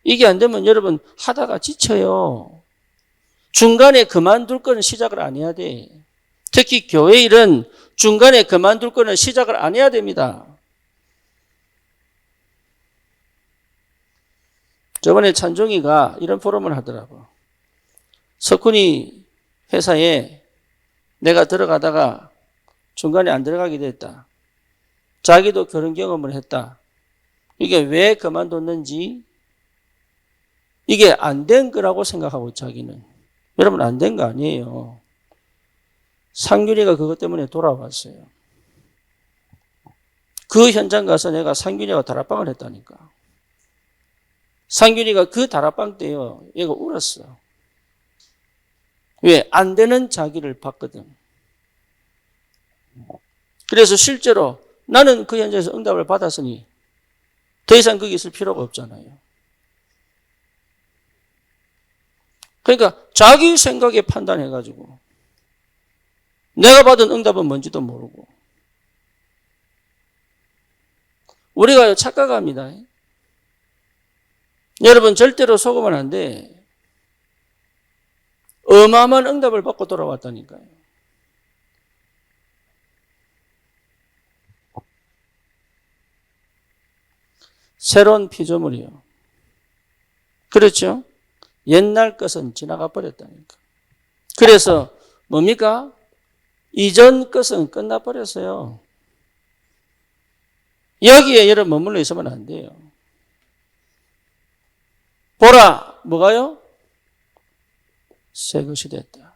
이게 안 되면 여러분 하다가 지쳐요. 중간에 그만둘 거는 시작을 안 해야 돼. 특히 교회 일은 중간에 그만둘 거는 시작을 안 해야 됩니다. 저번에 찬종이가 이런 포럼을 하더라고. 석훈이 회사에 내가 들어가다가 중간에 안 들어가게 됐다. 자기도 그런 경험을 했다. 이게 왜 그만뒀는지 이게 안 된 거라고 생각하고 자기는. 여러분 안 된 거 아니에요. 상균이가 그것 때문에 돌아왔어요. 그 현장 가서 내가 상균이가 다락방을 했다니까. 상균이가 그 다락방 때요. 얘가 울었어. 왜? 안 되는 자기를 봤거든. 그래서 실제로 나는 그 현장에서 응답을 받았으니 더 이상 거기 있을 필요가 없잖아요. 그러니까 자기 생각에 판단해가지고 내가 받은 응답은 뭔지도 모르고 우리가 착각합니다. 여러분 절대로 속으면 안 돼. 어마어마한 응답을 받고 돌아왔다니까요. 새로운 피조물이요. 그렇죠? 옛날 것은 지나가 버렸다니까. 그래서 뭡니까? 이전 것은 끝나버렸어요. 여기에 여러분 머물러 있으면 안 돼요. 보라, 뭐가요? 새 것이 됐다.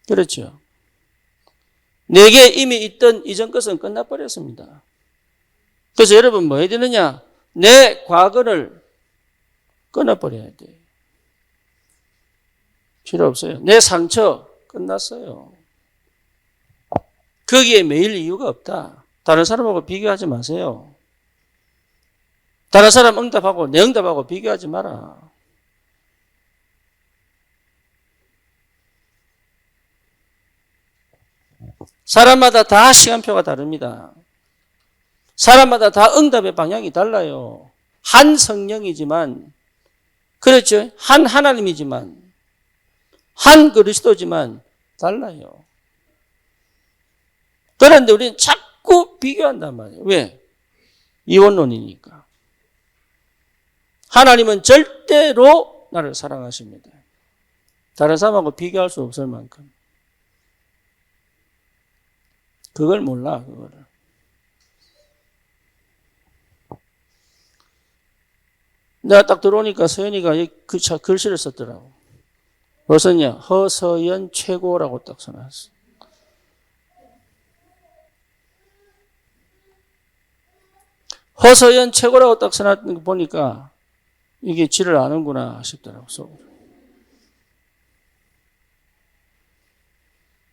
그렇죠. 내게 이미 있던 이전 것은 끝나버렸습니다. 그래서 여러분 뭐 해야 되느냐? 내 과거를 끊어버려야 돼. 필요 없어요. 내 상처 끝났어요. 거기에 매일 이유가 없다. 다른 사람하고 비교하지 마세요. 다른 사람 응답하고 내 응답하고 비교하지 마라. 사람마다 다 시간표가 다릅니다. 사람마다 다 응답의 방향이 달라요. 한 성령이지만, 그렇죠? 한 하나님이지만, 한 그리스도지만 달라요. 그런데 우리는 자꾸 비교한단 말이에요. 왜? 이원론이니까. 하나님은 절대로 나를 사랑하십니다. 다른 사람하고 비교할 수 없을 만큼. 그걸 몰라, 그거를. 내가 딱 들어오니까 서연이가 그 글씨를 썼더라고. 뭐 썼냐? 허서연 최고라고 딱 써놨어. 허서연 최고라고 딱 써놨던 거 보니까 이게 지를 아는구나 싶더라고, 속으로.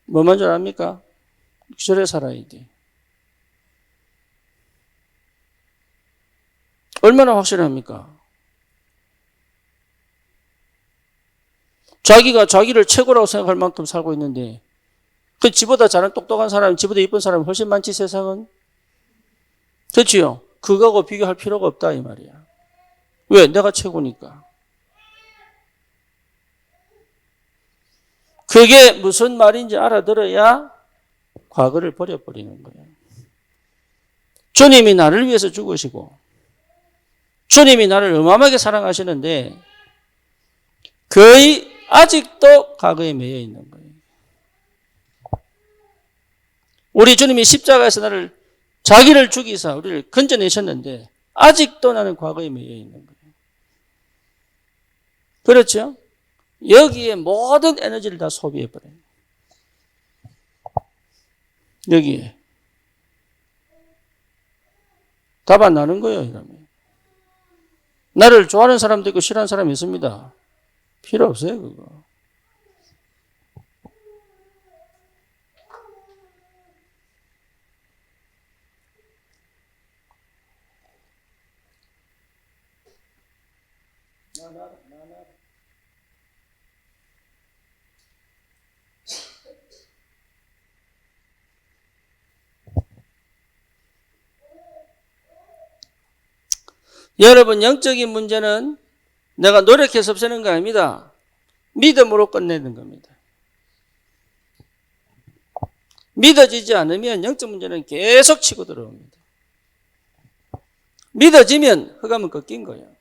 뭐만 줄 압니까? 절에 살아야 돼. 얼마나 확실합니까? 자기가 자기를 최고라고 생각할 만큼 살고 있는데 그 지보다 잘한 똑똑한 사람, 지보다 이쁜 사람이 훨씬 많지 세상은? 그렇지요? 그거하고 비교할 필요가 없다 이 말이야. 왜? 내가 최고니까. 그게 무슨 말인지 알아들어야 과거를 버려버리는 거예요. 주님이 나를 위해서 죽으시고 주님이 나를 어마어마하게 사랑하시는데 거의 아직도 과거에 매여 있는 거예요. 우리 주님이 십자가에서 나를 자기를 죽이사 우리를 건져내셨는데 아직도 나는 과거에 매여 있는 거예요. 그렇죠? 여기에 모든 에너지를 다 소비해버려요. 여기에. 답 안 나는 거예요, 이러면. 나를 좋아하는 사람도 있고 싫어하는 사람이 있습니다. 필요 없어요, 그거. 여러분, 영적인 문제는 내가 노력해서 없애는 거 아닙니다. 믿음으로 끝내는 겁니다. 믿어지지 않으면 영적 문제는 계속 치고 들어옵니다. 믿어지면 흑암은 꺾인 거예요.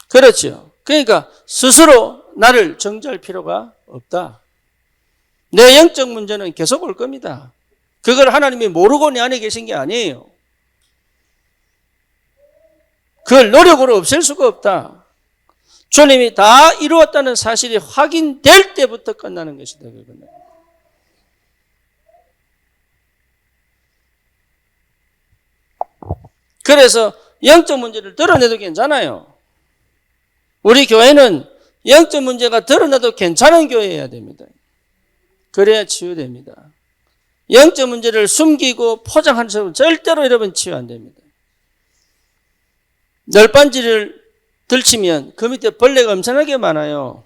그렇죠. 그러니까 스스로 나를 정죄할 필요가 없다. 내 영적 문제는 계속 올 겁니다. 그걸 하나님이 모르고 내 안에 계신 게 아니에요. 그걸 노력으로 없앨 수가 없다. 주님이 다 이루었다는 사실이 확인될 때부터 끝나는 것이다. 그거는. 그래서 영적 문제를 드러내도 괜찮아요. 우리 교회는 영적 문제가 드러나도 괜찮은 교회여야 됩니다. 그래야 치유됩니다. 영적 문제를 숨기고 포장하는 사람은 절대로 여러분 치유 안 됩니다. 널빤지를 들치면 그 밑에 벌레가 엄청나게 많아요.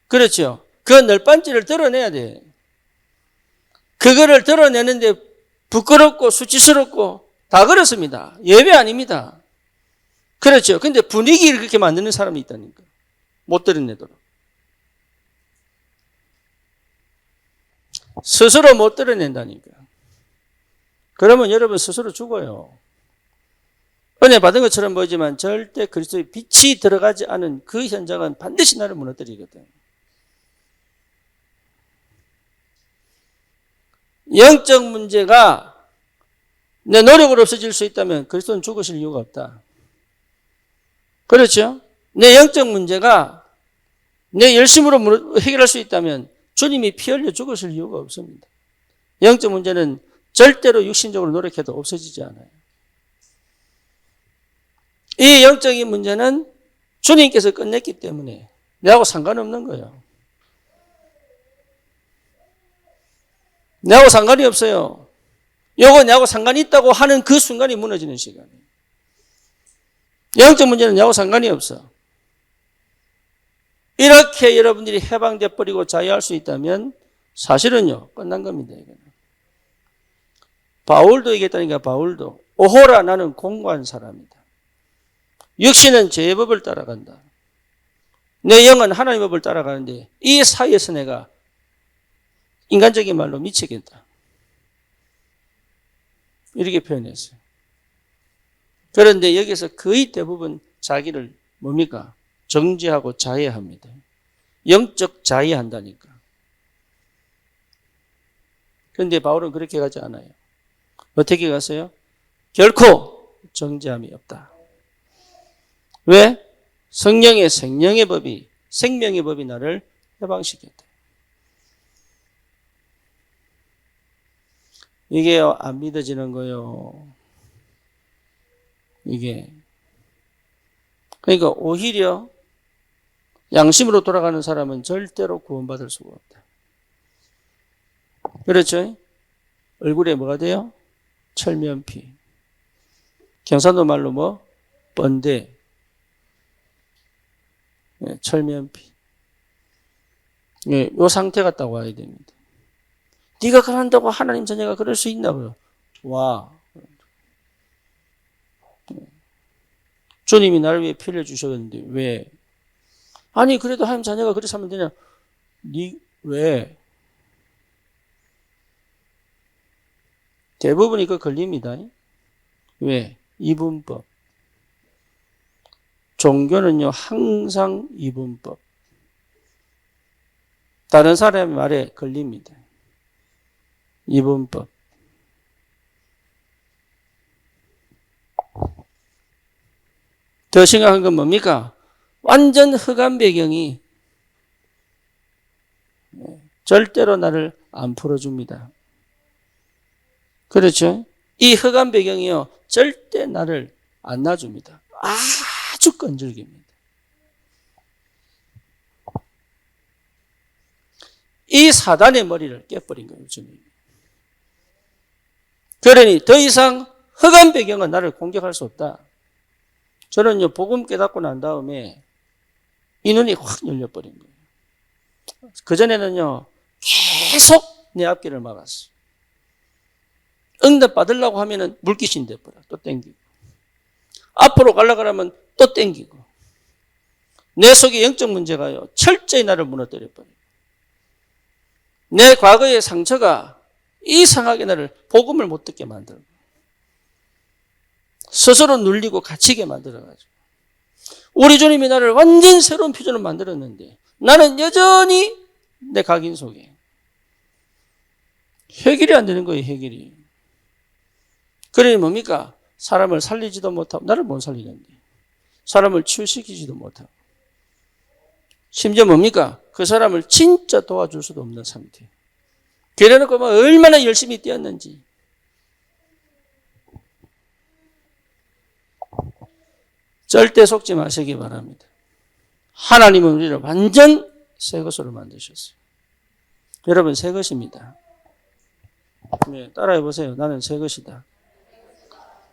그렇죠. 그 널빤지를 드러내야 돼. 그거를 드러내는데 부끄럽고 수치스럽고 다 그렇습니다. 예외 아닙니다. 그렇죠. 근데 분위기를 그렇게 만드는 사람이 있다니까. 못 드러내도록. 스스로 못 드러낸다니까. 그러면 여러분 스스로 죽어요. 은혜 받은 것처럼 보이지만 절대 그리스도의 빛이 들어가지 않은 그 현장은 반드시 나를 무너뜨리거든. 영적 문제가 내 노력으로 없어질 수 있다면 그리스도는 죽으실 이유가 없다. 그렇죠? 내 영적 문제가 내 열심으로 해결할 수 있다면 주님이 피 흘려 죽으실 이유가 없습니다. 영적 문제는 절대로 육신적으로 노력해도 없어지지 않아요. 이 영적인 문제는 주님께서 끝냈기 때문에 내하고 상관없는 거예요. 내하고 상관이 없어요. 요거 내하고 상관이 있다고 하는 그 순간이 무너지는 시간이에요. 영적 문제는 내하고 상관이 없어. 이렇게 여러분들이 해방돼 버리고 자유할 수 있다면 사실은요 끝난 겁니다. 이거는. 바울도 얘기했다니까. 바울도 오호라 나는 공고한 사람이다. 육신은 죄의 법을 따라간다. 내 영은 하나님의 법을 따라가는데 이 사이에서 내가 인간적인 말로 미치겠다. 이렇게 표현했어요. 그런데 여기서 거의 대부분 자기를 뭡니까? 정죄하고 자해합니다. 영적 자해한다니까. 그런데 바울은 그렇게 가지 않아요. 어떻게 갔어요? 결코 정죄함이 없다. 왜? 성령의 생명의 법이, 생명의 법이 나를 해방시켰다. 이게요, 안 믿어지는 거예요. 이게. 그러니까 오히려 양심으로 돌아가는 사람은 절대로 구원받을 수가 없다. 그렇죠? 얼굴에 뭐가 돼요? 철면피. 경상도 말로 뭐? 번데. 철면피. 이 상태가 딱 와야 됩니다. 네가 그런다고 하나님 자녀가 그럴 수 있나? 와. 주님이 나를 위해 피를 주셨는데 왜? 아니 그래도 하나님 자녀가 그렇게 살면 되냐? 왜? 대부분이 그 걸립니다. 왜? 이분법. 종교는요 항상 이분법. 다른 사람의 말에 걸립니다. 이분법. 더 심각한 건 뭡니까? 완전 흑암 배경이 절대로 나를 안 풀어줍니다. 그렇죠? 이 흑암 배경이요 절대 나를 안 놔줍니다. 아주 끈질깁니다. 이 사단의 머리를 깨버린 거예요. 주님이. 그러니 더 이상 흑암 배경은 나를 공격할 수 없다. 저는요, 복음 깨닫고 난 다음에 이 눈이 확 열려버린 거예요. 그전에는요, 계속 내 앞길을 막았어. 응답 받으려고 하면은 물귀신 돼버려. 또 땡기고. 앞으로 가려고 하면 또 땡기고. 내 속에 영적 문제가요, 철저히 나를 무너뜨려버려요. 내 과거의 상처가 이상하게 나를 복음을 못 듣게 만들고, 스스로 눌리고 갇히게 만들어가지고, 우리 주님이 나를 완전 새로운 표준을 만들었는데 나는 여전히 내 각인 속에 해결이 안 되는 거예요. 해결이. 그러니 뭡니까? 사람을 살리지도 못하고, 나를 못 살리는데 사람을 치유시키지도 못하고, 심지어 뭡니까? 그 사람을 진짜 도와줄 수도 없는 상태. 그래놓고 막 얼마나 열심히 뛰었는지. 절대 속지 마시기 바랍니다. 하나님은 우리를 완전 새 것으로 만드셨어요. 여러분, 새 것입니다. 네, 따라해 보세요. 나는 새 것이다.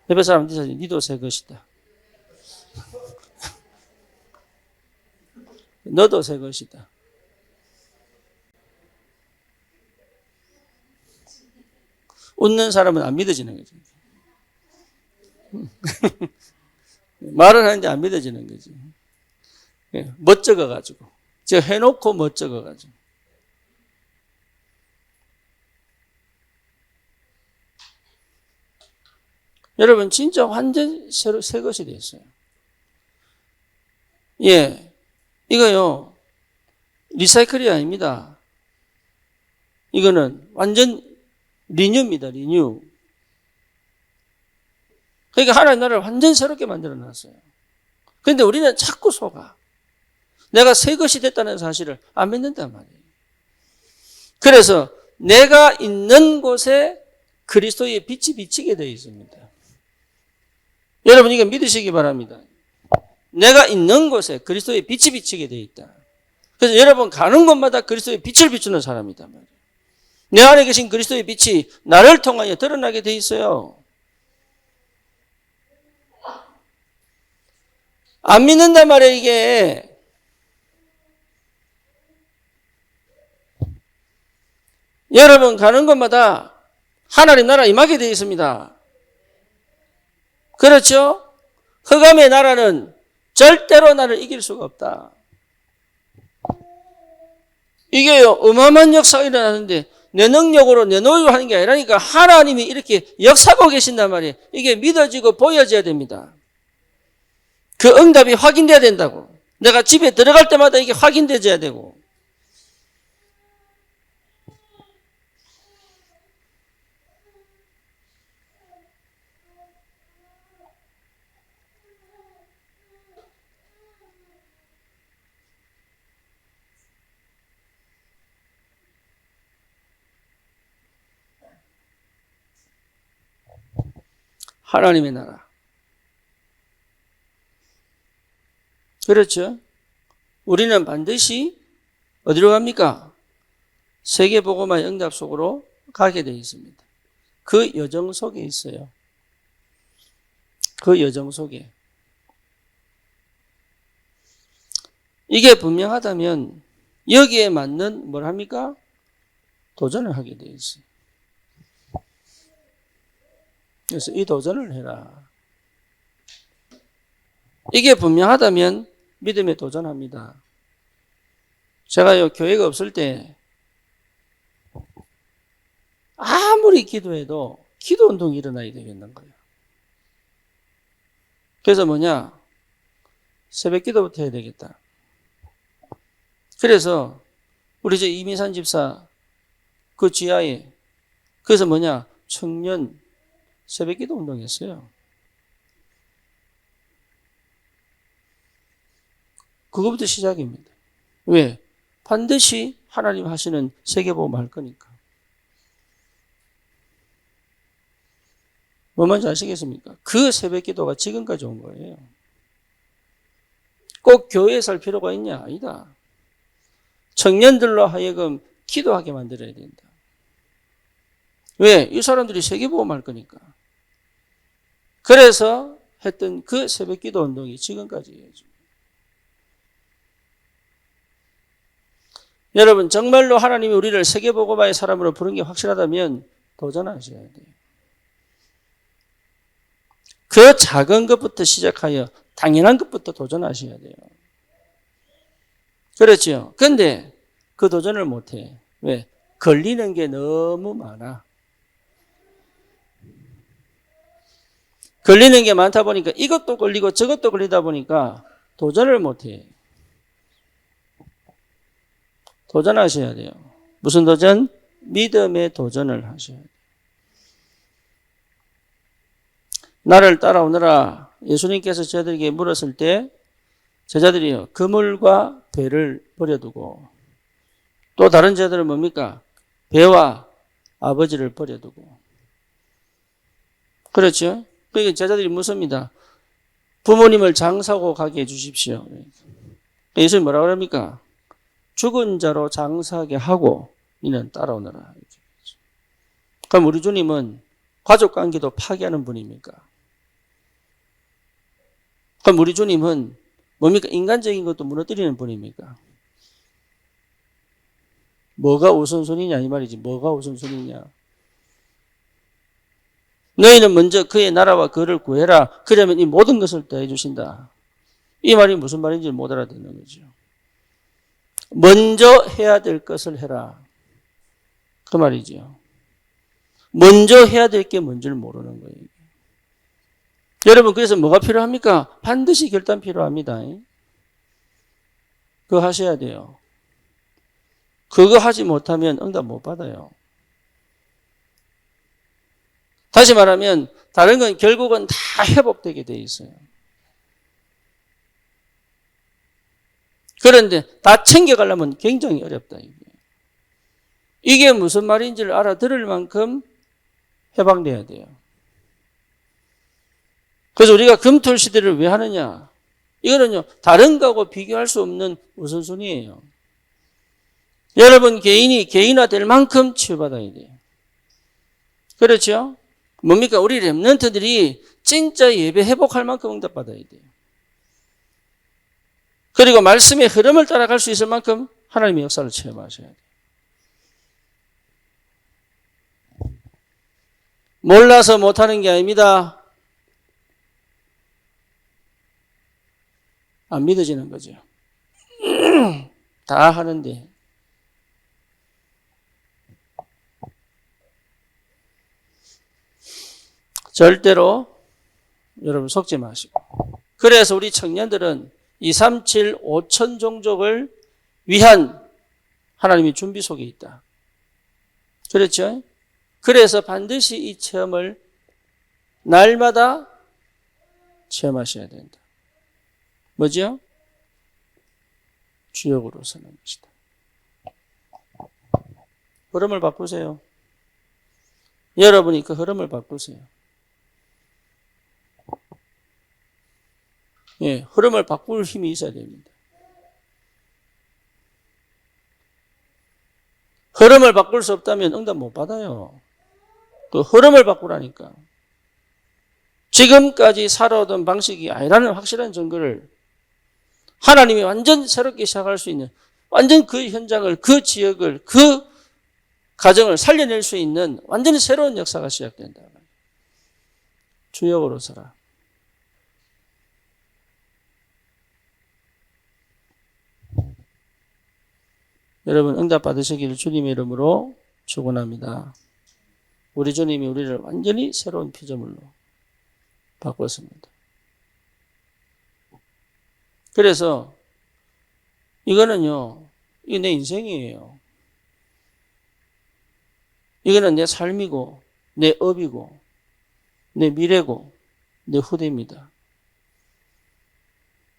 옆에 사람한테 니도 새 것이다. 너도 새 것이다. 웃는 사람은 안 믿어지는 거지. 말을 하는데 안 믿어지는 거지. 멋쩍어가지고. 제가 해놓고 멋쩍어가지고. 여러분, 진짜 완전 새 것이 됐어요. 예. 이거요, 리사이클이 아닙니다. 이거는 완전 리뉴입니다, 리뉴. 그러니까 하나님 나라를 완전 새롭게 만들어 놨어요. 그런데 우리는 자꾸 속아. 내가 새 것이 됐다는 사실을 안 믿는단 말이에요. 그래서 내가 있는 곳에 그리스도의 빛이 비치게 되어 있습니다. 여러분, 이거 믿으시기 바랍니다. 내가 있는 곳에 그리스도의 빛이 비치게 되어 있다. 그래서 여러분 가는 곳마다 그리스도의 빛을 비추는 사람이단 말이에요. 내 안에 계신 그리스도의 빛이 나를 통하여 드러나게 되어 있어요. 안 믿는단 말이에요, 이게. 여러분 가는 곳마다 하나님 나라 임하게 되어 있습니다. 그렇죠? 흑암의 나라는 절대로 나를 이길 수가 없다. 이게요, 어마어마한 역사가 일어나는데 내 능력으로 내 노력으로 하는 게 아니라니까. 하나님이 이렇게 역사하고 계신단 말이에요. 이게 믿어지고 보여져야 됩니다. 그 응답이 확인돼야 된다고. 내가 집에 들어갈 때마다 이게 확인돼야 되고. 하나님의 나라. 그렇죠? 우리는 반드시 어디로 갑니까? 세계복음화의 응답 속으로 가게 되어 있습니다. 그 여정 속에 있어요. 그 여정 속에. 이게 분명하다면 여기에 맞는 뭘 합니까? 도전을 하게 되어 있어요. 그래서 이 도전을 해라. 이게 분명하다면 믿음에 도전합니다. 제가요, 교회가 없을 때 아무리 기도해도 기도 운동이 일어나야 되겠는 거예요. 그래서 뭐냐? 새벽 기도부터 해야 되겠다. 그래서 우리 저 이민산 집사 그 지하에, 그래서 뭐냐? 청년 새벽 기도 운동했어요. 그거부터 시작입니다. 왜? 반드시 하나님 하시는 세계복음 할 거니까. 뭐 뭔지 아시겠습니까? 그 새벽 기도가 지금까지 온 거예요. 꼭 교회에 살 필요가 있냐? 아니다. 청년들로 하여금 기도하게 만들어야 된다. 왜? 이 사람들이 세계보험할 거니까. 그래서 했던 그 새벽 기도 운동이 지금까지 이어집니다. 여러분, 정말로 하나님이 우리를 세계보고마의 사람으로 부른 게 확실하다면 도전하셔야 돼요. 그 작은 것부터 시작하여 당연한 것부터 도전하셔야 돼요. 그렇죠. 근데 그 도전을 못해. 왜? 걸리는 게 너무 많아. 걸리는 게 많다 보니까 이것도 걸리고 저것도 걸리다 보니까 도전을 못해. 도전하셔야 돼요. 무슨 도전? 믿음의 도전을 하셔야 돼요. 나를 따라오너라 예수님께서 저들에게 물었을 때 제자들이요 그물과 배를 버려두고 또 다른 제자들은 뭡니까? 배와 아버지를 버려두고. 그렇죠? 그러니까 제자들이 묻습니다. 부모님을 장사고 가게 해주십시오. 예수님 뭐라고 합니까? 죽은 자로 장사하게 하고 이는 따라오너라. 그럼 우리 주님은 가족관계도 파괴하는 분입니까? 그럼 우리 주님은 뭡니까? 인간적인 것도 무너뜨리는 분입니까? 뭐가 우선순위냐 이 말이지. 뭐가 우선순위냐. 너희는 먼저 그의 나라와 그를 구해라. 그러면 이 모든 것을 더해 주신다. 이 말이 무슨 말인지 못 알아듣는 거죠. 먼저 해야 될 것을 해라. 그 말이죠. 먼저 해야 될 게 뭔지를 모르는 거예요. 여러분 그래서 뭐가 필요합니까? 반드시 결단 필요합니다. 그거 하셔야 돼요. 그거 하지 못하면 응답 못 받아요. 다시 말하면 다른 건 결국은 다 회복되게 돼 있어요. 그런데 다 챙겨가려면 굉장히 어렵다. 이게 무슨 말인지를 알아들을 만큼 해방돼야 돼요. 그래서 우리가 금토일 시대를 왜 하느냐? 이거는요, 다른 거하고 비교할 수 없는 우선순위예요. 여러분 개인이 개인화될 만큼 치유받아야 돼요. 그렇죠? 뭡니까? 우리 렘넌트들이 진짜 예배 회복할 만큼 응답받아야 돼요. 그리고 말씀의 흐름을 따라갈 수 있을 만큼 하나님의 역사를 체험하셔야 돼요. 몰라서 못하는 게 아닙니다. 안 믿어지는 거죠. 다 하는데. 절대로 여러분 속지 마시고. 그래서 우리 청년들은 237, 5천 종족을 위한 하나님의 준비 속에 있다. 그렇죠? 그래서 반드시 이 체험을 날마다 체험하셔야 된다. 뭐죠? 주역으로 서는 것이다. 흐름을 바꾸세요. 여러분이 그 흐름을 바꾸세요. 예, 흐름을 바꿀 힘이 있어야 됩니다. 흐름을 바꿀 수 없다면 응답 못 받아요. 그 흐름을 바꾸라니까. 지금까지 살아오던 방식이 아니라는 확실한 증거를 하나님이 완전 새롭게 시작할 수 있는, 완전 그 현장을, 그 지역을, 그 가정을 살려낼 수 있는 완전히 새로운 역사가 시작된다. 주역으로 서라. 여러분 응답 받으시기를 주님의 이름으로 축원합니다. 우리 주님이 우리를 완전히 새로운 피조물로 바꿨습니다. 그래서 이거는요, 이게 내 인생이에요. 이거는 내 삶이고 내 업이고 내 미래고 내 후대입니다.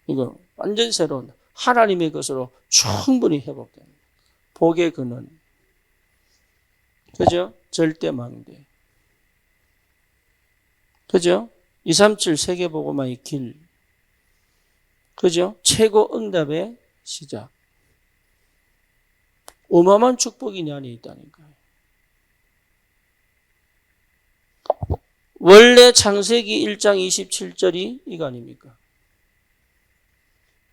이거 완전 새로운 하나님의 것으로 충분히 회복됩니다. 복의 근원. 그죠? 절대망대. 그죠? 237 세계보고마의 길. 그죠? 최고 응답의 시작. 어마어마한 축복이 내 안에 있다니까요. 원래 창세기 1장 27절이 이거 아닙니까?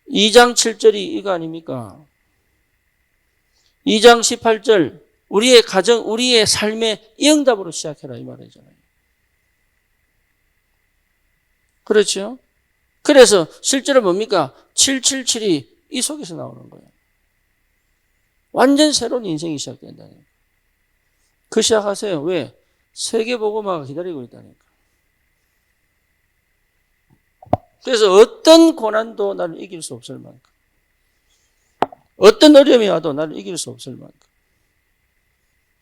2장 7절이 이거 아닙니까? 2장 18절 우리의 가정, 우리의 삶의 이 응답으로 시작해라 이 말이잖아요. 그렇죠? 그래서 실제로 뭡니까? 777이 이 속에서 나오는 거예요. 완전 새로운 인생이 시작된다니까. 그 시작하세요. 왜? 세계복음화가 기다리고 있다니까. 그래서 어떤 고난도 나를 이길 수 없을 만큼, 어떤 어려움이 와도 나를 이길 수 없을 만큼,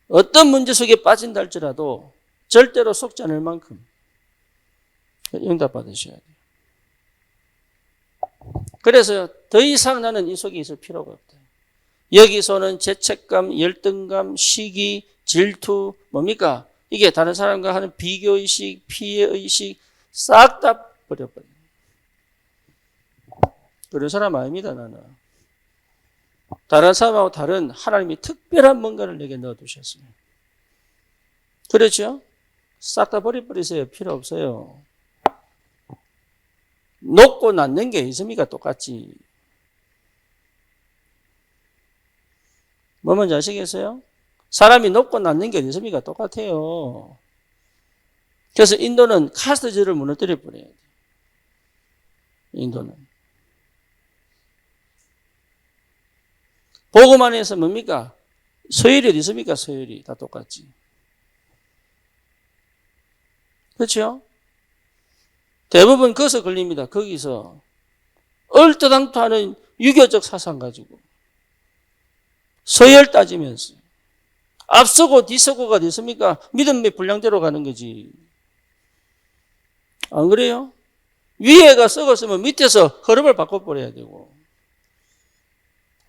어떤 문제 속에 빠진다 할지라도 절대로 속지 않을 만큼 응답받으셔야 돼요. 그래서 더 이상 나는 이 속에 있을 필요가 없다. 여기서는 죄책감, 열등감, 시기, 질투, 뭡니까? 이게 다른 사람과 하는 비교의식, 피해의식 싹 다 버려버려요. 그런 사람 아닙니다, 나는. 다른 사람하고 다른 하나님이 특별한 뭔가를 내게 넣어두셨어요. 그렇죠? 싹 다 버려버리세요. 필요 없어요. 녹고 낳는 게 있습니까? 똑같지. 뭐 뭔지 아시겠어요? 사람이 녹고 낳는 게 어디 있습니까? 똑같아요. 그래서 인도는 카스트제를 무너뜨려 버려야 돼요. 인도는. 복음 안에서 뭡니까? 서열이 어디 있습니까? 서열이 다 똑같지. 그렇죠? 대부분 거기서 걸립니다. 거기서 얼토당토하는 유교적 사상 가지고 서열 따지면서 앞서고 뒤서고가 됐습니까? 믿음의 분량대로 가는 거지. 안 그래요? 위에가 썩었으면 밑에서 흐름을 바꿔버려야 되고.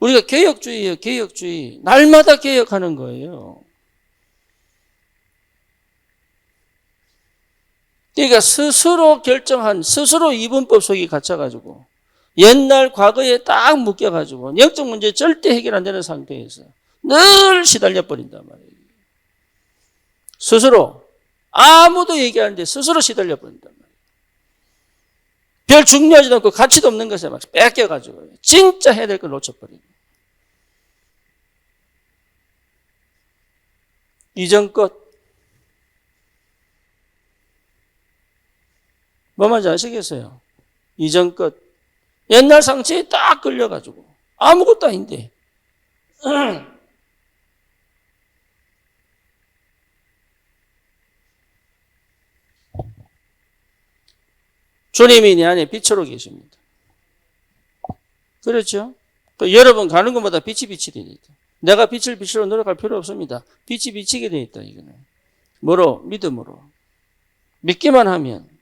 우리가 개혁주의예요. 개혁주의. 날마다 개혁하는 거예요. 그러니까 스스로 결정한, 스스로 이분법 속에 갇혀가지고 옛날 과거에 딱 묶여가지고 영적 문제 절대 해결 안 되는 상태에서 늘 시달려 버린단 말이에요. 스스로 아무도 얘기하는데 스스로 시달려 버린단 말이에요. 별 중요하지도 않고 가치도 없는 것에 막 뺏겨가지고 진짜 해야 될 걸 놓쳐버리고. 이전 것 뭐 말인지 아시겠어요? 이전 것 옛날 상처에 딱 끌려가지고 아무것도 아닌데 주님이 내 안에 빛으로 계십니다. 그렇죠? 여러분 가는 곳마다 빛이 되어 있다. 내가 빛을 빛으로 노력할 필요 없습니다. 빛이 비치게 되어 있다. 이거는 뭐로? 믿음으로. 믿기만 하면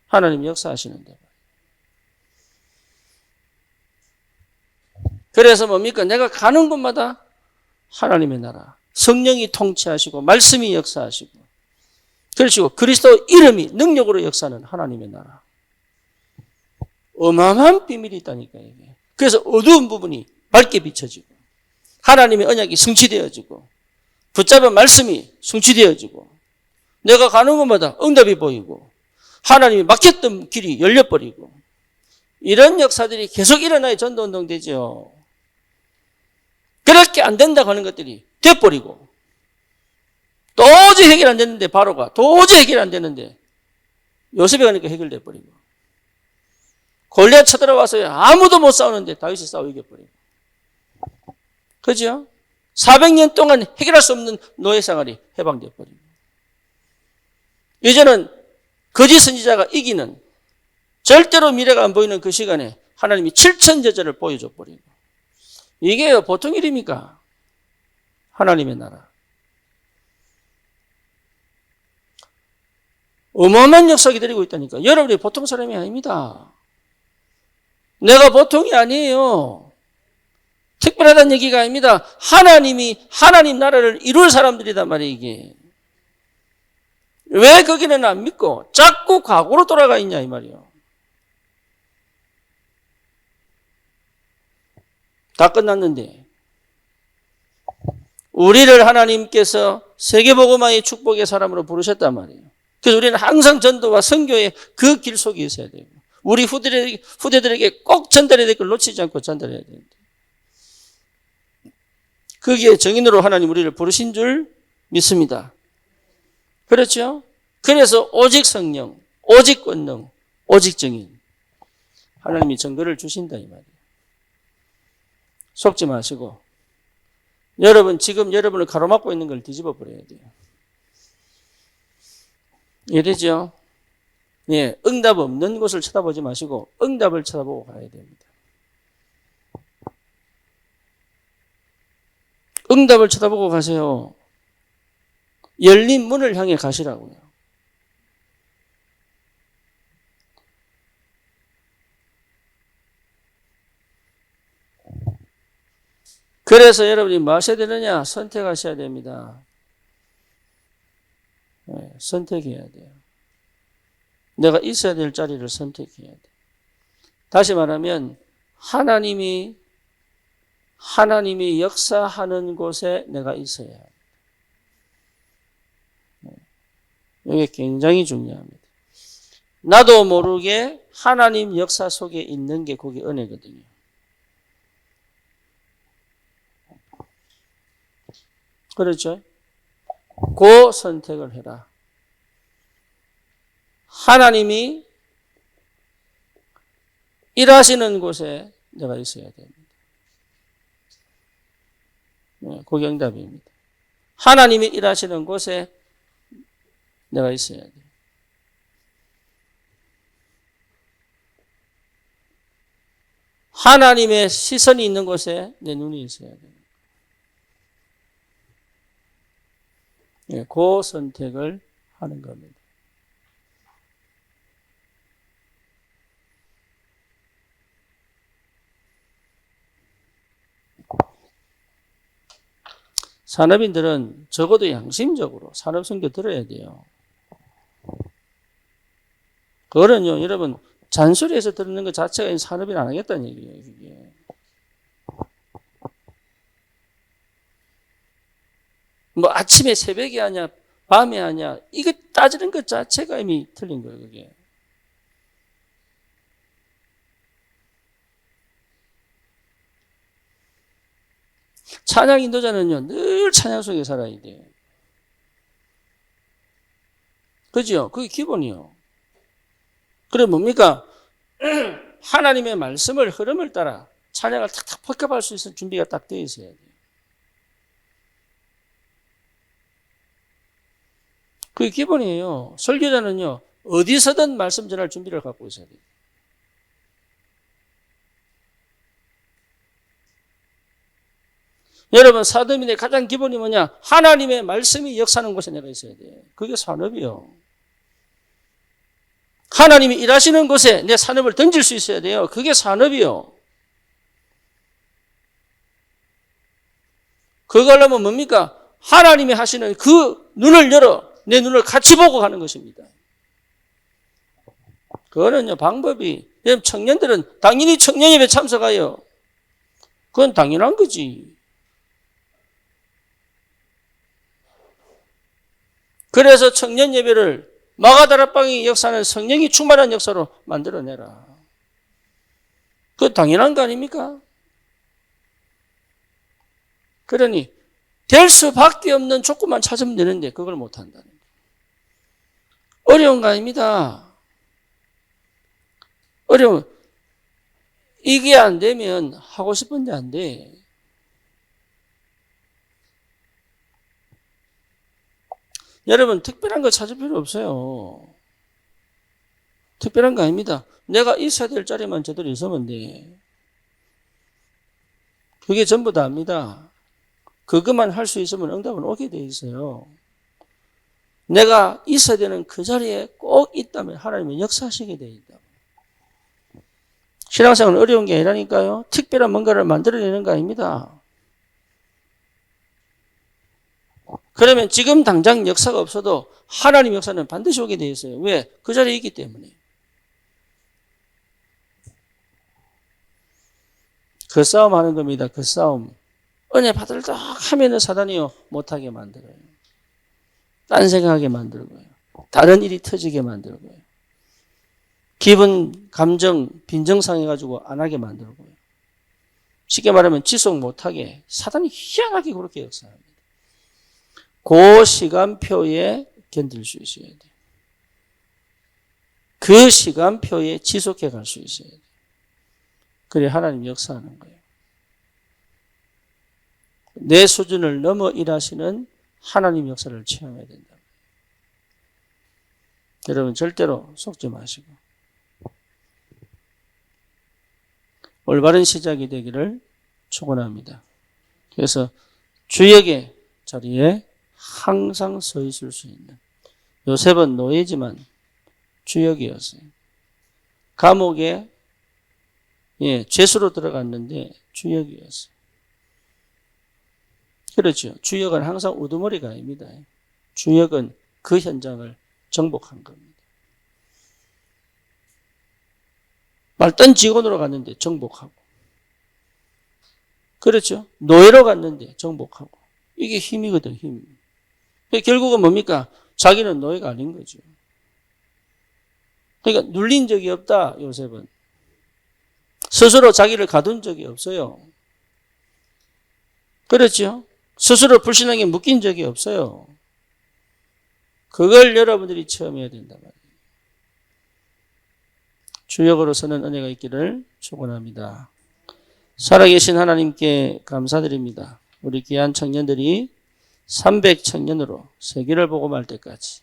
하나님 역사하시는데. 그래서 뭡니까? 내가 가는 곳마다 하나님의 나라, 성령이 통치하시고 말씀이 역사하시고 그러시고 그리스도 이름이 능력으로 역사하는 하나님의 나라. 어마어마한 비밀이 있다니까요. 이게. 그래서 어두운 부분이 밝게 비춰지고 하나님의 언약이 성취되어지고 붙잡은 말씀이 성취되어지고 내가 가는 곳마다 응답이 보이고 하나님이 막혔던 길이 열려버리고 이런 역사들이 계속 일어나야 전도운동 되죠. 그렇게 안 된다고 하는 것들이 돼버리고 도저히 해결 안 되는데 바로가 도저히 해결 안 되는데 요셉에 가니까 해결돼 버리고 골리앗 쳐들어와서 아무도 못 싸우는데 다윗이 싸워 이겨버리고 그죠? 400년 동안 해결할 수 없는 노예 생활이 해방돼 버리고 이제는 거짓 선지자가 이기는 절대로 미래가 안 보이는 그 시간에 하나님이 7천제자를 보여줘 버리고 이게 보통 일입니까? 하나님의 나라. 어마어마한 역사가 기다리고 있다니까. 여러분이 보통 사람이 아닙니다. 내가 보통이 아니에요. 특별하다는 얘기가 아닙니다. 하나님이 하나님 나라를 이룰 사람들이단 말이에요. 이게. 왜 거기는 안 믿고 자꾸 과거로 돌아가 있냐 이 말이에요. 다 끝났는데 우리를 하나님께서 세계복음화의 축복의 사람으로 부르셨단 말이에요. 그래서 우리는 항상 전도와 선교의 그 길 속에 있어야 돼요. 우리 후대들에게 꼭 전달해야 될 걸 놓치지 않고 전달해야 됩니다. 거기에 정인으로 하나님 우리를 부르신 줄 믿습니다. 그렇죠? 그래서 오직 성령, 오직 권능, 오직 정인. 하나님이 증거를 주신다 이 말이에요. 속지 마시고 여러분 지금 여러분을 가로막고 있는 걸 뒤집어 버려야 돼요. 이해되죠? 예, 응답 없는 곳을 쳐다보지 마시고 응답을 쳐다보고 가야 됩니다. 응답을 쳐다보고 가세요. 열린 문을 향해 가시라고요. 그래서 여러분이 뭐 하셔야 되느냐? 선택하셔야 됩니다. 네, 선택해야 돼요. 내가 있어야 될 자리를 선택해야 돼요. 다시 말하면 하나님이 역사하는 곳에 내가 있어야 해요. 이게 굉장히 중요합니다. 나도 모르게 하나님 역사 속에 있는 게 그게 은혜거든요. 그렇죠? 그 선택을 해라. 하나님이 일하시는 곳에 내가 있어야 됩니다. 그게 응답입니다. 하나님이 일하시는 곳에 내가 있어야 돼요. 하나님의 시선이 있는 곳에 내 눈이 있어야 돼요. 그 선택을 하는 겁니다. 산업인들은 적어도 양심적으로 산업선교 들어야 돼요. 그거는요, 여러분, 잔소리해서 듣는 것 자체가 산업인 안 하겠다는 얘기예요, 이게. 뭐 아침에 새벽에 하냐, 밤에 하냐, 이거 따지는 것 자체가 이미 틀린 거예요, 그게. 찬양 인도자는요, 늘 찬양 속에 살아야 돼요. 그죠? 그게 기본이요. 그래 뭡니까? 하나님의 말씀을 흐름을 따라 찬양을 탁탁 퍼격할 수 있는 준비가 딱 되어 있어야 돼요. 그게 기본이에요. 설교자는요, 어디서든 말씀 전할 준비를 갖고 있어야 돼요. 여러분, 사도민의 가장 기본이 뭐냐? 하나님의 말씀이 역사하는 곳에 내가 있어야 돼. 그게 산업이요. 하나님이 일하시는 곳에 내 산업을 던질 수 있어야 돼요. 그게 산업이요. 그거 하려면 뭡니까? 하나님이 하시는 그 눈을 열어 내 눈을 같이 보고 가는 것입니다. 그거는요, 방법이, 청년들은 당연히 청년예배 참석하여. 그건 당연한 거지. 그래서 청년예배를 마가다락방이 역사는 성령이 충만한 역사로 만들어내라. 그거 당연한 거 아닙니까? 그러니 될 수밖에 없는 조건만 찾으면 되는데 그걸 못한다는 거예요. 어려운 거 아닙니다. 어려운, 이게 안 되면 하고 싶은데 안 돼. 여러분, 특별한 거 찾을 필요 없어요. 특별한 거 아닙니다. 내가 있어야 될 자리만 제대로 있으면 돼. 그게 전부 다입니다. 그것만 할 수 있으면 응답은 오게 돼 있어요. 내가 있어야 되는 그 자리에 꼭 있다면 하나님은 역사하시게 돼 있다. 신앙생활은 어려운 게 아니라니까요. 특별한 뭔가를 만들어내는 거 아닙니다. 그러면 지금 당장 역사가 없어도 하나님 역사는 반드시 오게 돼 있어요. 왜? 그 자리에 있기 때문에. 그 싸움 하는 겁니다. 그 싸움. 은혜 받을다 하면은 사단이요 못하게 만들어요. 딴 생각하게 만들고요. 다른 일이 터지게 만들고요. 기분, 감정, 빈정상해가지고 안 하게 만들고요. 쉽게 말하면 지속 못하게 사단이 희한하게 그렇게 역사합니다. 그 시간표에 견딜 수 있어야 돼요. 그 시간표에 지속해 갈 수 있어야 돼요. 그래 하나님 역사하는 거예요. 내 수준을 넘어 일하시는 하나님 역사를 체험해야 된다. 여러분 절대로 속지 마시고 올바른 시작이 되기를 축원합니다. 그래서 주역의 자리에 항상 서 있을 수 있는 요셉은 노예지만 주역이었어요. 감옥에 죄수로 들어갔는데 주역이었어요. 그렇죠. 주역은 항상 우두머리가 아닙니다. 주역은 그 현장을 정복한 겁니다. 말단 직원으로 갔는데 정복하고. 그렇죠. 노예로 갔는데 정복하고. 이게 힘이거든, 힘. 결국은 뭡니까? 자기는 노예가 아닌 거죠. 그러니까 눌린 적이 없다, 요셉은. 스스로 자기를 가둔 적이 없어요. 그렇죠. 스스로 불신앙에 묶인 적이 없어요. 그걸 여러분들이 체험해야 된단 말이에요. 주역으로서는 은혜가 있기를 축원합니다. 살아계신 하나님께 감사드립니다. 우리 귀한 청년들이 300청년으로 세계를 보고 말 때까지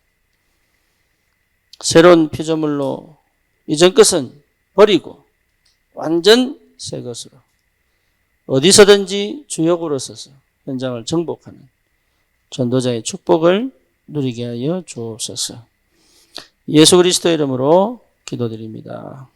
새로운 피조물로 이전 것은 버리고 완전 새 것으로 어디서든지 주역으로 서서 현장을 정복하는 전도자의 축복을 누리게 하여 주옵소서. 예수 그리스도의 이름으로 기도드립니다.